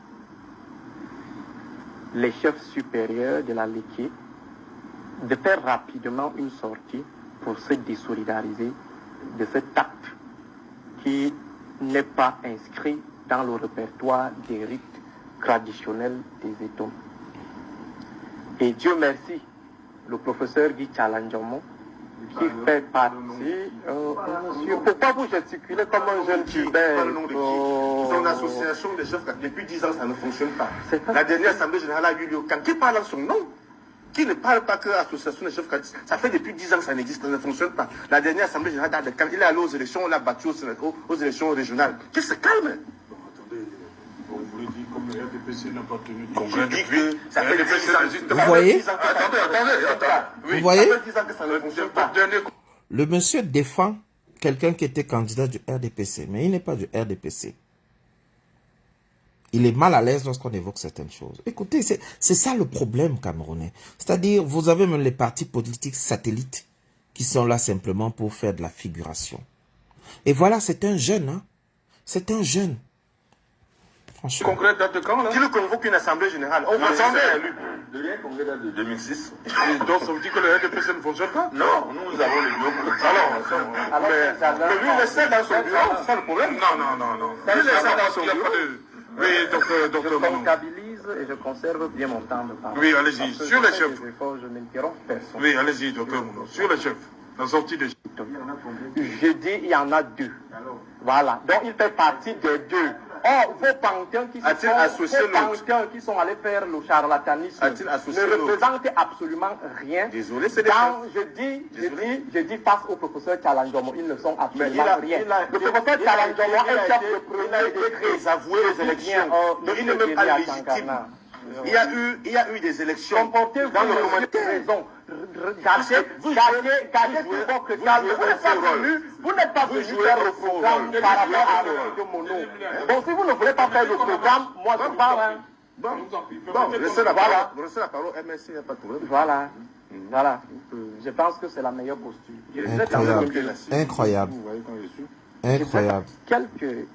les chefs supérieurs de la liquide de faire rapidement une sortie pour se désolidariser de cet acte qui n'est pas inscrit dans le répertoire des rites traditionnels des États. Et Dieu merci, le professeur Guy Tchalandjamon, qui fait partie... monsieur, pourquoi vous gesticulez comme un jeune Tibet? Son association des chefs, depuis 10 ans, ça ne fonctionne pas. La dernière assemblée générale a eu lieu. Quand qui parle en son nom, qui ne parle pas que l'association des chefs, ça fait depuis 10 ans que ça n'existe, ça ne fonctionne pas. La dernière assemblée générale, quand il est allé aux élections, on l'a battu aux élections régionales. Qu'il se calme. Vous voulez dire comme le RDPC n'a pas tenu Je dis que ça fait depuis 10 ans. Vous voyez? Attendez. Vous voyez? Ça fait 10 ans que ça ne fonctionne pas. Le monsieur défend quelqu'un qui était candidat du RDPC, mais il n'est pas du RDPC. Il est mal à l'aise lorsqu'on évoque certaines choses. Écoutez, c'est ça le problème camerounais. C'est-à-dire, vous avez même les partis politiques satellites qui sont là simplement pour faire de la figuration. Et voilà, c'est un jeune, hein. C'est un jeune. Franchement. Concret date de quand, là? Qui le convoque une assemblée générale? On va s'en élu. Le dernier congrès date de 2006. Et donc ça veut dire que le RDPC ne fonctionne pas? Non, nous avons le bureau politique. Mais lui, il est seul dans son bureau, c'est ça le problème? Non. Lui, il est seul dans son bureau. Oui, docteur Je Manon. comptabilise et je conserve bien mon temps de parole. Oui, allez-y. Parce que Sur je les fais chefs. des efforts, je n'interromps personne. Oui, allez-y, docteur Manon. Sur les chefs. La sortie des chefs. Je dis il y en a deux. Voilà. Donc il fait partie des deux. Or, vos panthéons qui sont allés faire le charlatanisme ne représentent absolument rien. Désolé, c'est des Quand je dis face au professeur Tchalanjomo, ils ne sont absolument rien. Le professeur Tchalanjomo est chef de premier décret. désavoué les élections. Donc il n'est même pas légitime. Il y a eu des élections. Comportez-vous dans le commentaire. raison. Gardez tout votre calme. Vous n'êtes pas venu faire le programme par rapport à M. Mono. Bon, si vous ne voulez pas faire le programme, moi je parle. Bon, laissez la parole au MSC, il n'y a pas de problème. Voilà. Je pense que c'est la meilleure posture. Incroyable. Incroyable. Quelques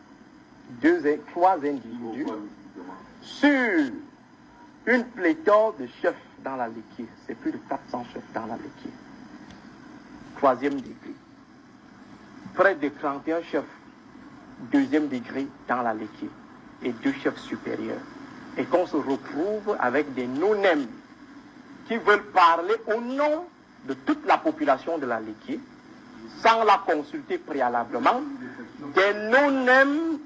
trois individus sur une pléthore de chefs dans la Léquier. C'est plus de 400 chefs dans la Léquier. Troisième degré. Près de 31 chefs, deuxième degré dans la Léquier. Et 2 chefs supérieurs. Et qu'on se retrouve avec des non-nèmes qui veulent parler au nom de toute la population de la Léquier, sans la consulter préalablement, des non-nèmes,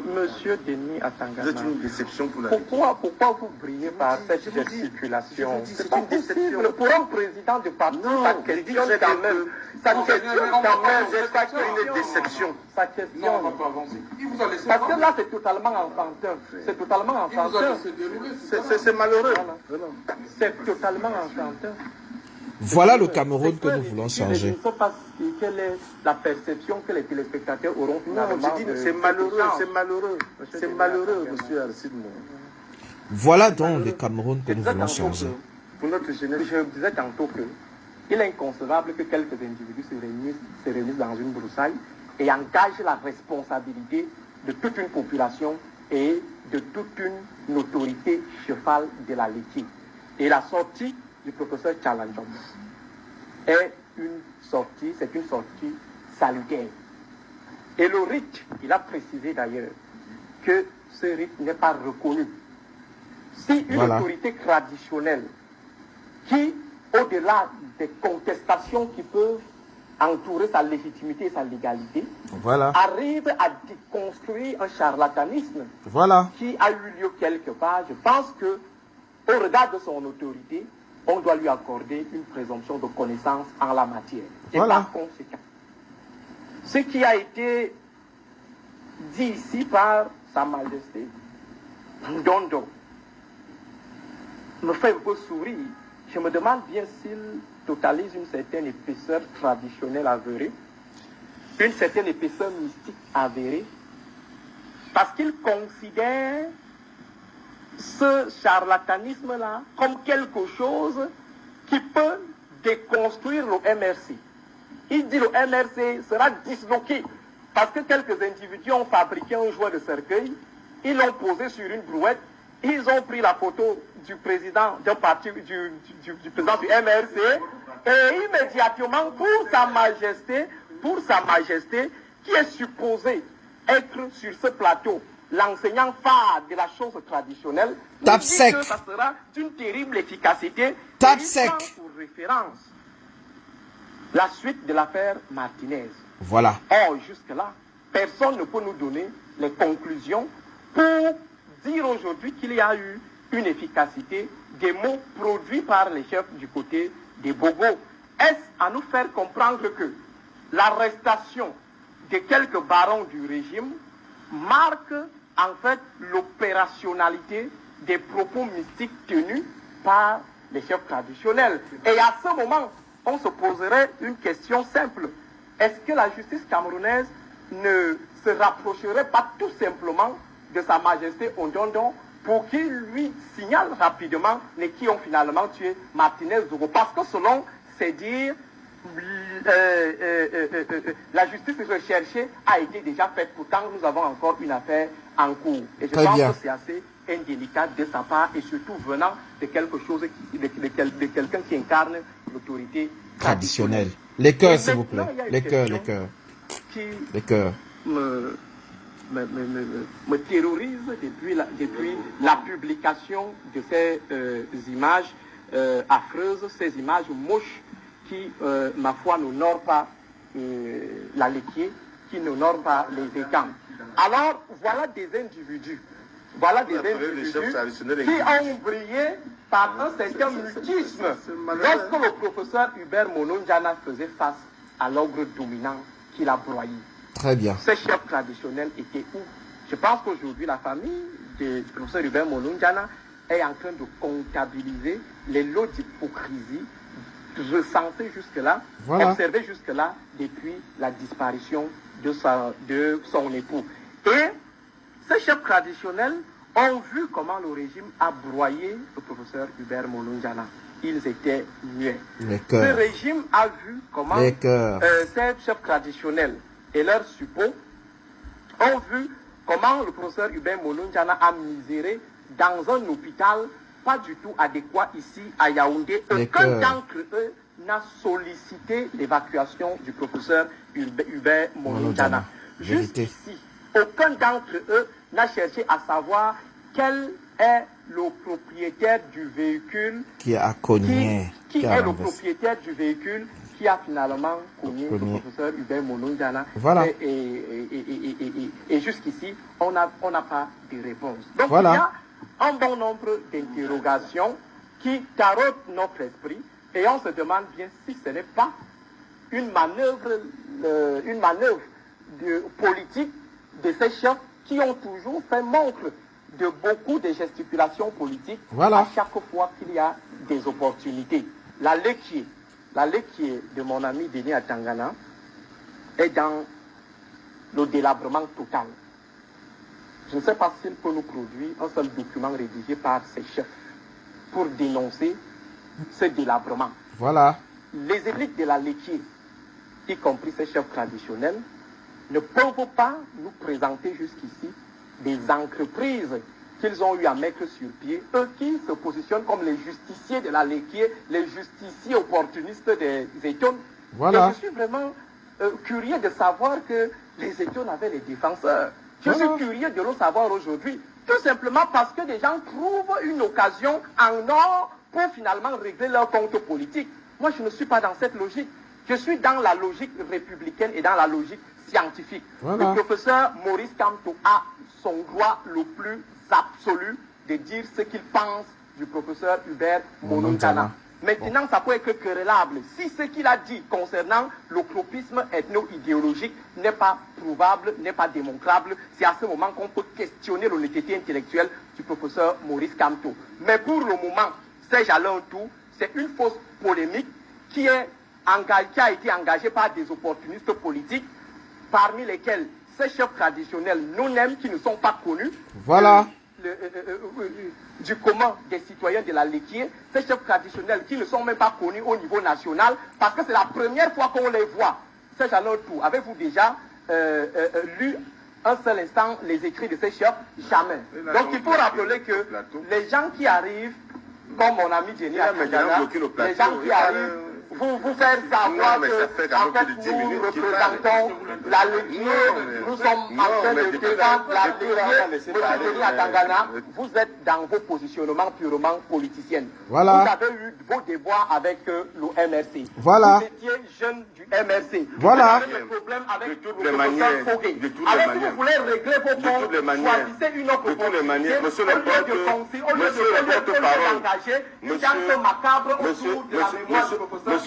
monsieur Denis Atangana. C'est une déception pour la Pourquoi vous brillez par cette gesticulation? C'est pas possible. Pour un président de parti, ça questionne quand même. Ça questionne quand même. C'est une déception. Ça questionne. Non, on ne va pas avancer. Il vous a laissé Parce que là, c'est totalement enfantin. C'est totalement enfantin. C'est malheureux. C'est totalement enfantin. Voilà le Cameroun que nous voulons changer. Je ne sais pas quelle est la perception que les téléspectateurs auront finalement. C'est malheureux, monsieur Arcide. Voilà donc le Cameroun que nous voulons changer. Pour notre jeunesse, je disais tantôt que il est inconcevable que quelques individus se réunissent dans une broussaille et engagent la responsabilité de toute une population et de toute une autorité cheval de la Léquier. Et la sortie du professeur Tchalanjomo c'est une sortie salutaire. Et le rite, il a précisé d'ailleurs que ce rite n'est pas reconnu. Si une autorité traditionnelle qui, au-delà des contestations qui peuvent entourer sa légitimité et sa légalité, arrive à déconstruire un charlatanisme qui a eu lieu quelque part, je pense que, au regard de son autorité, on doit lui accorder une présomption de connaissance en la matière. Et par conséquent, ce qui a été dit ici par Sa Majesté Ndondo me fait un peu sourire. Je me demande bien s'il totalise une certaine épaisseur traditionnelle avérée, une certaine épaisseur mystique avérée, parce qu'il considère ce charlatanisme-là comme quelque chose qui peut déconstruire le MRC. Il dit le MRC sera disloqué parce que quelques individus ont fabriqué un jouet de cercueil, ils l'ont posé sur une brouette, ils ont pris la photo du président d'un parti, du président du MRC, et immédiatement pour sa majesté, qui est supposé être sur ce plateau, l'enseignant phare de la chose traditionnelle, tape dit sec. que ça sera d'une terrible efficacité. Tape Et il sec. prend pour référence la suite de l'affaire Martinez. Voilà. Or, jusque-là, personne ne peut nous donner les conclusions pour dire aujourd'hui qu'il y a eu une efficacité des mots produits par les chefs du côté des Bogos. Est-ce à nous faire comprendre que l'arrestation de quelques barons du régime marque en fait l'opérationnalité des propos mystiques tenus par les chefs traditionnels? Et à ce moment, on se poserait une question simple. Est-ce que la justice camerounaise ne se rapprocherait pas tout simplement de Sa Majesté Ondondon pour qu'il lui signale rapidement les qui ont finalement tué Martinez Zogo? Parce que selon ses dires, la justice recherchée a été déjà faite. Pourtant, nous avons encore une affaire en cours. Et je pense que c'est assez indélicate de sa part et surtout venant de quelque chose, de quelqu'un qui incarne l'autorité traditionnelle. Les cœurs, s'il vous plaît. Il y a une Les cœurs, question les cœurs. qui Les cœurs. me terrorise depuis la publication de ces images affreuses, ces images moches qui, ma foi, n'honorent pas la laitier, qui n'honorent pas les étangs. Alors, voilà des individus qui ont brillé par un certain mutisme lorsque le professeur Hubert Mononjana faisait face à l'ogre dominant qui l'a broyé. Très bien. Ces chefs traditionnels étaient où? Je pense qu'aujourd'hui, la famille du professeur Hubert Mononjana est en train de comptabiliser les lots d'hypocrisie recensés jusque-là, observés jusque-là depuis la disparition de son époux. Et ces chefs traditionnels ont vu comment le régime a broyé le professeur Hubert Mononjana. Ils étaient muets. Ce régime a vu comment ces chefs traditionnels et leurs suppôts ont vu comment le professeur Hubert Mononjana a miséré dans un hôpital pas du tout adéquat ici à Yaoundé. Aucun d'entre eux n'a sollicité l'évacuation du professeur Hubert Mononjana. Jusqu'ici, aucun d'entre eux n'a cherché à savoir quel est le propriétaire du véhicule qui est le propriétaire du véhicule qui a finalement connu le professeur Hubert Mononjana. Voilà. Et jusqu'ici, on n'a pas de réponse. Donc il y a un bon nombre d'interrogations qui carottent notre esprit et on se demande bien si ce n'est pas une manœuvre politique de ces chefs qui ont toujours fait montre de beaucoup de gesticulations politiques à chaque fois qu'il y a des opportunités. La laitier de mon ami Denis Atangana est dans le délabrement total. Je ne sais pas s'il peut nous produire un seul document rédigé par ces chefs pour dénoncer ce délabrement. Voilà. Les élites de la laitier, y compris ces chefs traditionnels, ne peuvent pas nous présenter jusqu'ici des entreprises qu'ils ont eu à mettre sur pied, eux qui se positionnent comme les justiciers de la laitier, les justiciers opportunistes des Étones. Voilà. Et je suis vraiment curieux de savoir que les Étones avaient les défenseurs. Je suis curieux de le savoir aujourd'hui, tout simplement parce que des gens trouvent une occasion en or pour finalement régler leur compte politique. Moi, je ne suis pas dans cette logique. Je suis dans la logique républicaine et dans la logique scientifique. Le professeur Maurice Kamto a son droit le plus absolu de dire ce qu'il pense du professeur Hubert Mononjana. Maintenant, ça peut être querellable. Si ce qu'il a dit concernant le tropisme ethno-idéologique n'est pas prouvable, n'est pas démontrable, c'est à ce moment qu'on peut questionner l'honnêteté intellectuelle du professeur Maurice Kamto. Mais pour le moment, c'est Alain Tout, c'est une fausse polémique qui a été engagée par des opportunistes politiques, parmi lesquels ces chefs traditionnels non-mêmes qui ne sont pas connus. Voilà. Du commun des citoyens de la laitier, ces chefs traditionnels qui ne sont même pas connus au niveau national, parce que c'est la première fois qu'on les voit. C'est alors tout. Avez-vous déjà lu un seul instant les écrits de ces chefs? Jamais. Donc il faut rappeler que les gens qui arrivent, comme mon ami Jenny Akadjana, les gens qui arrivent, vous faire savoir que en fait, nous représentons la laitier, nous sommes en train de défendre la laitier, M. Atangana, vous êtes dans vos positionnements purement politiciens. Voilà. Vous avez eu vos déboires avec le MRC. Voilà. Vous étiez jeune du MRC. Voilà. Vous avez des problèmes avec le professeur Fogué. Alors si vous voulez régler vos comptes, choisissez une autre opportunité. Monsieur le d'engager une danse macabre autour de la mémoire du professeur. De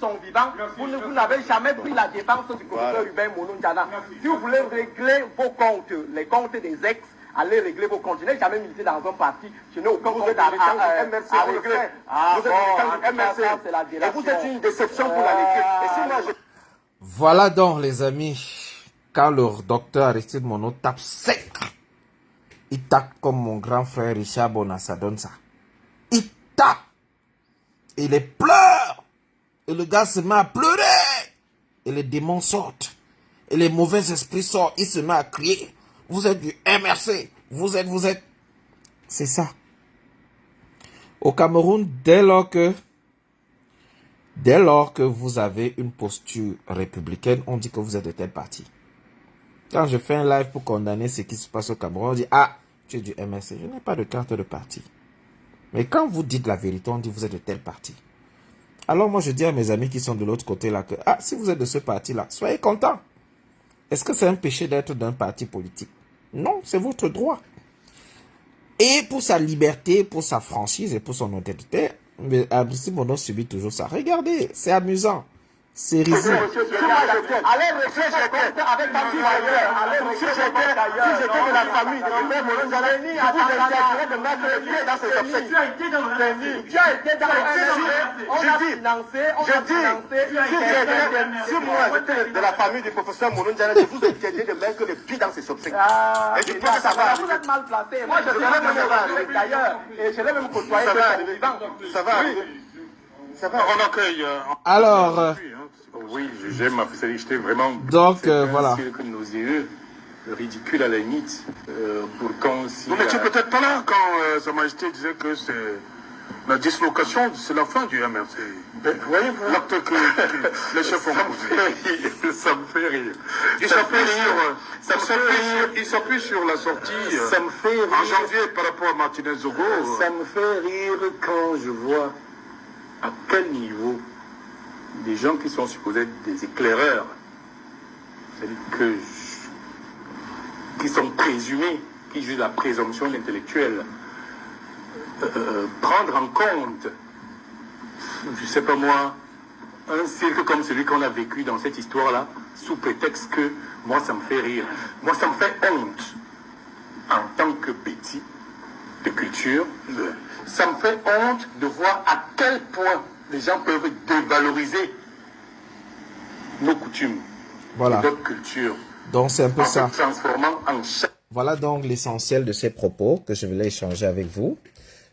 son vivant, vous n'avez jamais pris la défense du professeur Hubert Mononjana. Si vous voulez régler vos comptes, les comptes des ex, allez régler vos comptes. Je n'ai jamais milité dans un parti. Je n'ai aucun compte à régler. Vous êtes MRC. Et vous êtes une déception pour la lecture. Voilà donc les amis, quand le docteur Aristide Mono tape sec, il tape comme mon grand frère Richard Bonassa donne ça. Il tape. Et il pleure. Et le gars se met à pleurer. Et les démons sortent. Et les mauvais esprits sortent. Il se met à crier. vous êtes du MRC, vous êtes. C'est ça. Au Cameroun, dès lors que vous avez une posture républicaine, on dit que vous êtes de tel parti. Quand je fais un live pour condamner ce qui se passe au Cameroun, on dit, ah, tu es du MRC. Je n'ai pas de carte de parti. Mais quand vous dites la vérité, on dit, vous êtes de tel parti. Alors moi, je dis à mes amis qui sont de l'autre côté là que, ah, si vous êtes de ce parti-là, soyez contents. Est-ce que c'est un péché d'être d'un parti politique? Non, c'est votre droit. Et pour sa liberté, pour sa franchise et pour son honnêteté, Abdou Mono subit toujours ça. Regardez, c'est amusant. C'est risible. Allez, si j'étais de la famille de Père Mono Njala, vous interdirait de mettre le pied dans ses obsèques. Tu as été dans le tu as été dans si moi j'étais de la famille du professeur Mono Njala, je vous interdis de mettre le pied dans ses obsèques. Et je pense que ça va. Vous êtes mal placé. Moi, je l'ai même d'ailleurs. Et je l'ai même côtoyé. Ça va arriver. Ça va. On accueille. Alors... Oui, j'aime ma spécialité vraiment. Donc, voilà. Que nos yeux, ridicule à la limite. Pourtant, si. Vous n'étiez peut-être pas là quand Sa Majesté disait que c'est la dislocation, c'est la fin du MRC. Voyez, l'acte que les chefs ont posé. Ça me fait rire. Il s'appuie sur la sortie ça me fait rire. En janvier par rapport à Martinez Zogo. Ça me fait rire quand je vois à quel niveau des gens qui sont supposés être des éclaireurs, c'est-à-dire qui sont présumés, qui jouent la présomption intellectuelle, prendre en compte, je ne sais pas moi, un cirque comme celui qu'on a vécu dans cette histoire-là, sous prétexte que moi ça me fait rire, moi ça me fait honte en tant que petit de culture, ça me fait honte de voir à quel point les gens peuvent dévaloriser nos coutumes, voilà. Notre culture. Donc c'est un peu ça. Transformant en voilà donc l'essentiel de ces propos que je voulais échanger avec vous.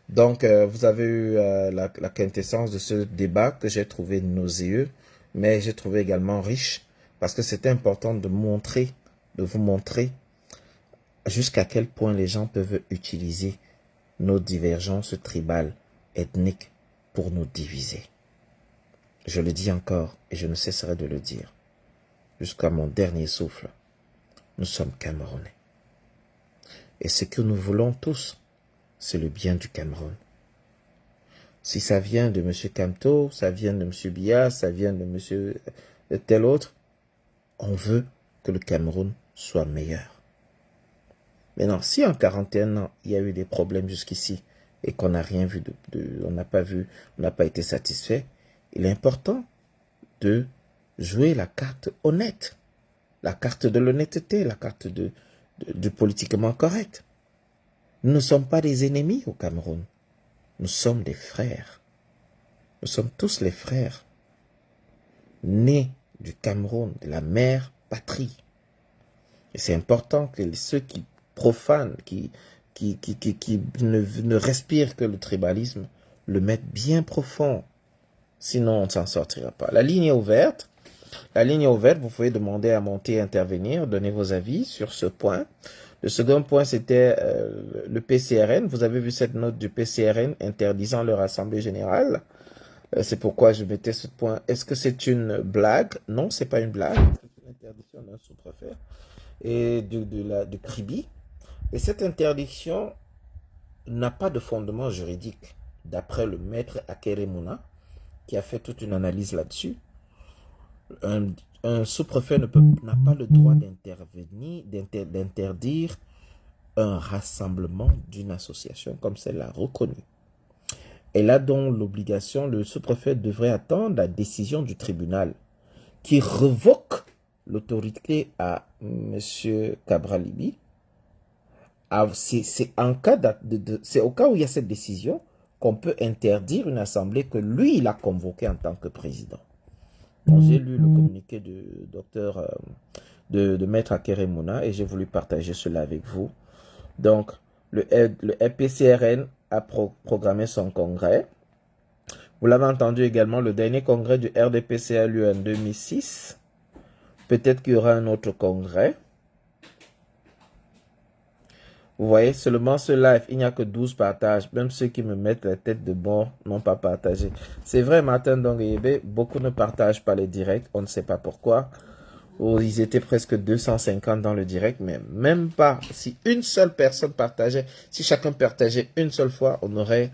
Donc vous avez eu la quintessence de ce débat que j'ai trouvé nauséeux, mais j'ai trouvé également riche parce que c'était important de vous montrer jusqu'à quel point les gens peuvent utiliser nos divergences tribales, ethniques, pour nous diviser. Je le dis encore et je ne cesserai de le dire. Jusqu'à mon dernier souffle, nous sommes Camerounais. Et ce que nous voulons tous, c'est le bien du Cameroun. Si ça vient de M. Kamto, ça vient de M. Biya, ça vient de M. tel autre, on veut que le Cameroun soit meilleur. Maintenant, si en 41 ans, il y a eu des problèmes jusqu'ici, et qu'on n'a rien vu, on n'a pas été satisfait, il est important de jouer la carte honnête, la carte de l'honnêteté, la carte du politiquement correct. Nous ne sommes pas des ennemis au Cameroun, nous sommes des frères. Nous sommes tous les frères, nés du Cameroun, de la mère patrie. Et c'est important que ceux qui profanent, qui ne respirent que le tribalisme, le mettent bien profond. Sinon, on ne s'en sortira pas. La ligne est ouverte. La ligne est ouverte. Vous pouvez demander à monter, intervenir, donner vos avis sur ce point. Le second point, c'était le PCRN. Vous avez vu cette note du PCRN interdisant leur assemblée générale. C'est pourquoi je mettais ce point. Est-ce que c'est une blague? Non, c'est pas une blague. C'est une interdiction d'un sous-préfet et de Kribi. Et cette interdiction n'a pas de fondement juridique, d'après le maître Akeremouna, qui a fait toute une analyse là-dessus. Un sous-préfet n'a pas le droit d'interdire un rassemblement d'une association comme celle-là reconnue. Elle a donc l'obligation, le sous-préfet devrait attendre la décision du tribunal qui revoque l'autorité à M. Cabral-Libi. C'est au cas où il y a cette décision qu'on peut interdire une assemblée que lui, il a convoquée en tant que président. J'ai lu le communiqué de docteur, de maître Akeremouna et j'ai voulu partager cela avec vous. Donc, le FPCRN a programmé son congrès. Vous l'avez entendu également, le dernier congrès du RDPC a lieu en 2006. Peut-être qu'il y aura un autre congrès. Vous voyez, seulement ce live, il n'y a que 12 partages. Même ceux qui me mettent la tête de mort n'ont pas partagé. C'est vrai, Martin Dongayebe, beaucoup ne partagent pas les directs. On ne sait pas pourquoi. Oh, ils étaient presque 250 dans le direct, mais même pas. Si une seule personne partageait, si chacun partageait une seule fois, on aurait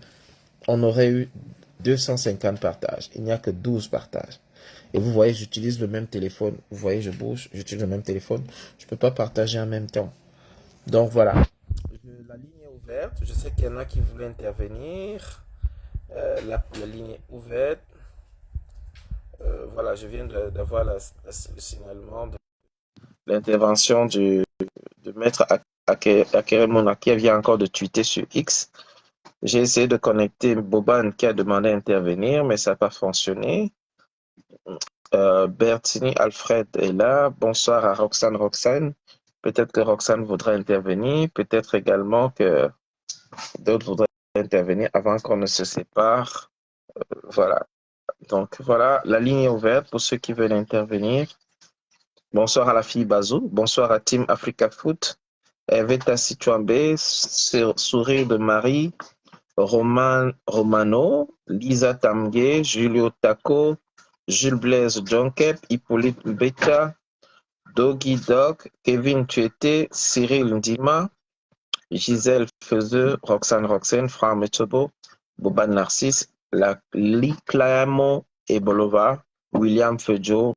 eu 250 partages. Il n'y a que 12 partages. Et vous voyez, j'utilise le même téléphone. Vous voyez, je bouge, j'utilise le même téléphone. Je ne peux pas partager en même temps. Donc voilà. La ligne est ouverte. Je sais qu'il y en a qui voulaient intervenir. La ligne est ouverte. Voilà, je viens d'avoir le signalement de l'intervention de maître Akeremona qui vient encore de tweeter sur X. J'ai essayé de connecter Boban qui a demandé à intervenir, mais ça n'a pas fonctionné. Bertini Alfred est là. Bonsoir à Roxane. Peut-être que Roxane voudra intervenir. Peut-être également que d'autres voudraient intervenir avant qu'on ne se sépare. Voilà. Donc voilà, la ligne est ouverte pour ceux qui veulent intervenir. Bonsoir à la fille Bazou. Bonsoir à Team Africa Foot. Eveta Situambe, Sourire de Marie, Romano, Lisa Tamgué, Julio Taco, Jules Blaise Jonkep, Hippolyte Mbeka, Doggy Dog, Kevin Tuete, Cyril Ndima, Gisèle Feuzeux, Roxane, Franck Metobo, Boban Narcisse, Liklamo Ebolova, William Fejo,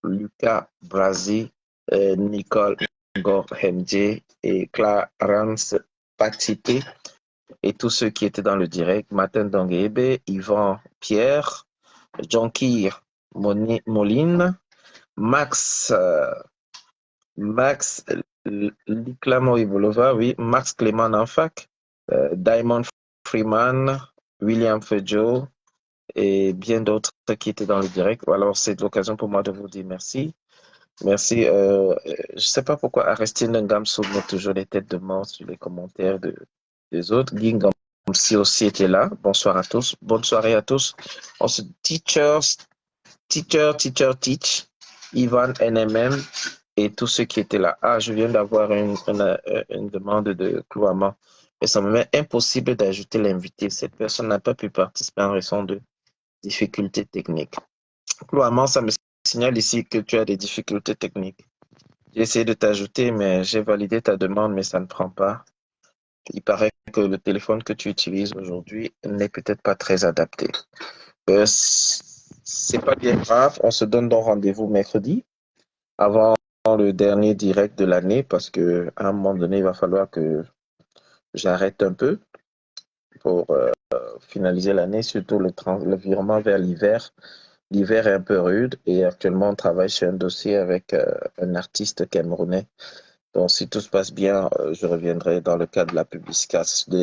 Lucas Brasi, Nicole Gorhemdje et Clarence Patipé et tous ceux qui étaient dans le direct, Martin Dongebe, Yvan Pierre, Jonkir Moline, Max Liklamo Ibolova, oui, Max Clément Nanfak, Diamond Freeman, William Fejo et bien d'autres qui étaient dans le direct. Alors, c'est l'occasion pour moi de vous dire merci. Merci. Je ne sais pas pourquoi Aristide Ngamsou met toujours les têtes de mort sur les commentaires des autres. Guy Ngamsi aussi était là. Bonsoir à tous. Bonne soirée à tous. On se teach, Ivan NMM et tous ceux qui étaient là. Ah, je viens d'avoir une demande de Clouama. Et ça me met impossible d'ajouter l'invité. Cette personne n'a pas pu participer en raison de difficultés techniques. Clouama, ça me signale ici que tu as des difficultés techniques. J'ai essayé de t'ajouter, mais j'ai validé ta demande, mais ça ne prend pas. Il paraît que le téléphone que tu utilises aujourd'hui n'est peut-être pas très adapté. C'est pas bien grave. On se donne donc rendez-vous mercredi avant le dernier direct de l'année parce que à un moment donné, il va falloir que j'arrête un peu pour finaliser l'année, surtout le virement vers l'hiver. L'hiver est un peu rude et actuellement on travaille sur un dossier avec un artiste camerounais. Donc si tout se passe bien, je reviendrai dans le cadre de la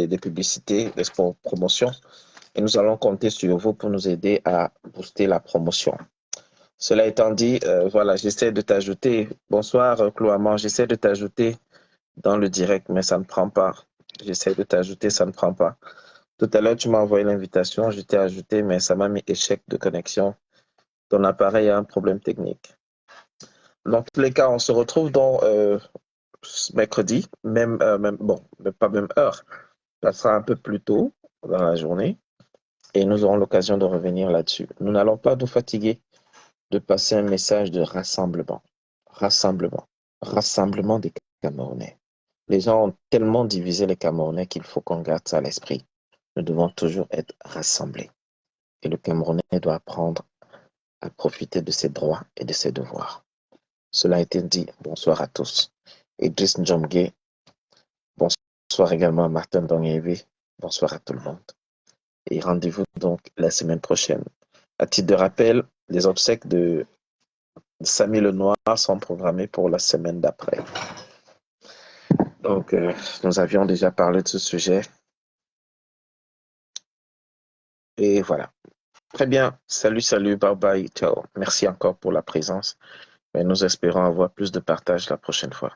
des publicités, des promotions et nous allons compter sur vous pour nous aider à booster la promotion. Cela étant dit, voilà, j'essaie de t'ajouter. Bonsoir Cloamant, j'essaie de t'ajouter dans le direct, mais ça ne prend pas. J'essaie de t'ajouter, ça ne prend pas. Tout à l'heure, tu m'as envoyé l'invitation, je t'ai ajouté, mais ça m'a mis échec de connexion. Ton appareil a un problème technique. Dans tous les cas, on se retrouve dans mercredi, bon, pas même heure. Ça sera un peu plus tôt dans la journée et nous aurons l'occasion de revenir là-dessus. Nous n'allons pas nous fatiguer de passer un message de rassemblement. Rassemblement des Camerounais. Les gens ont tellement divisé les Camerounais qu'il faut qu'on garde ça à l'esprit. Nous devons toujours être rassemblés. Et le Camerounais doit apprendre à profiter de ses droits et de ses devoirs. Cela a été dit. Bonsoir à tous. Idriss Njomge. Bonsoir également à Martin Dongyevi. Bonsoir à tout le monde. Et rendez-vous donc la semaine prochaine. À titre de rappel, les obsèques de Samy Lenoir sont programmées pour la semaine d'après. Donc, nous avions déjà parlé de ce sujet. Et voilà. Très bien. Salut, bye bye, ciao. Merci encore pour la présence. Mais nous espérons avoir plus de partage la prochaine fois.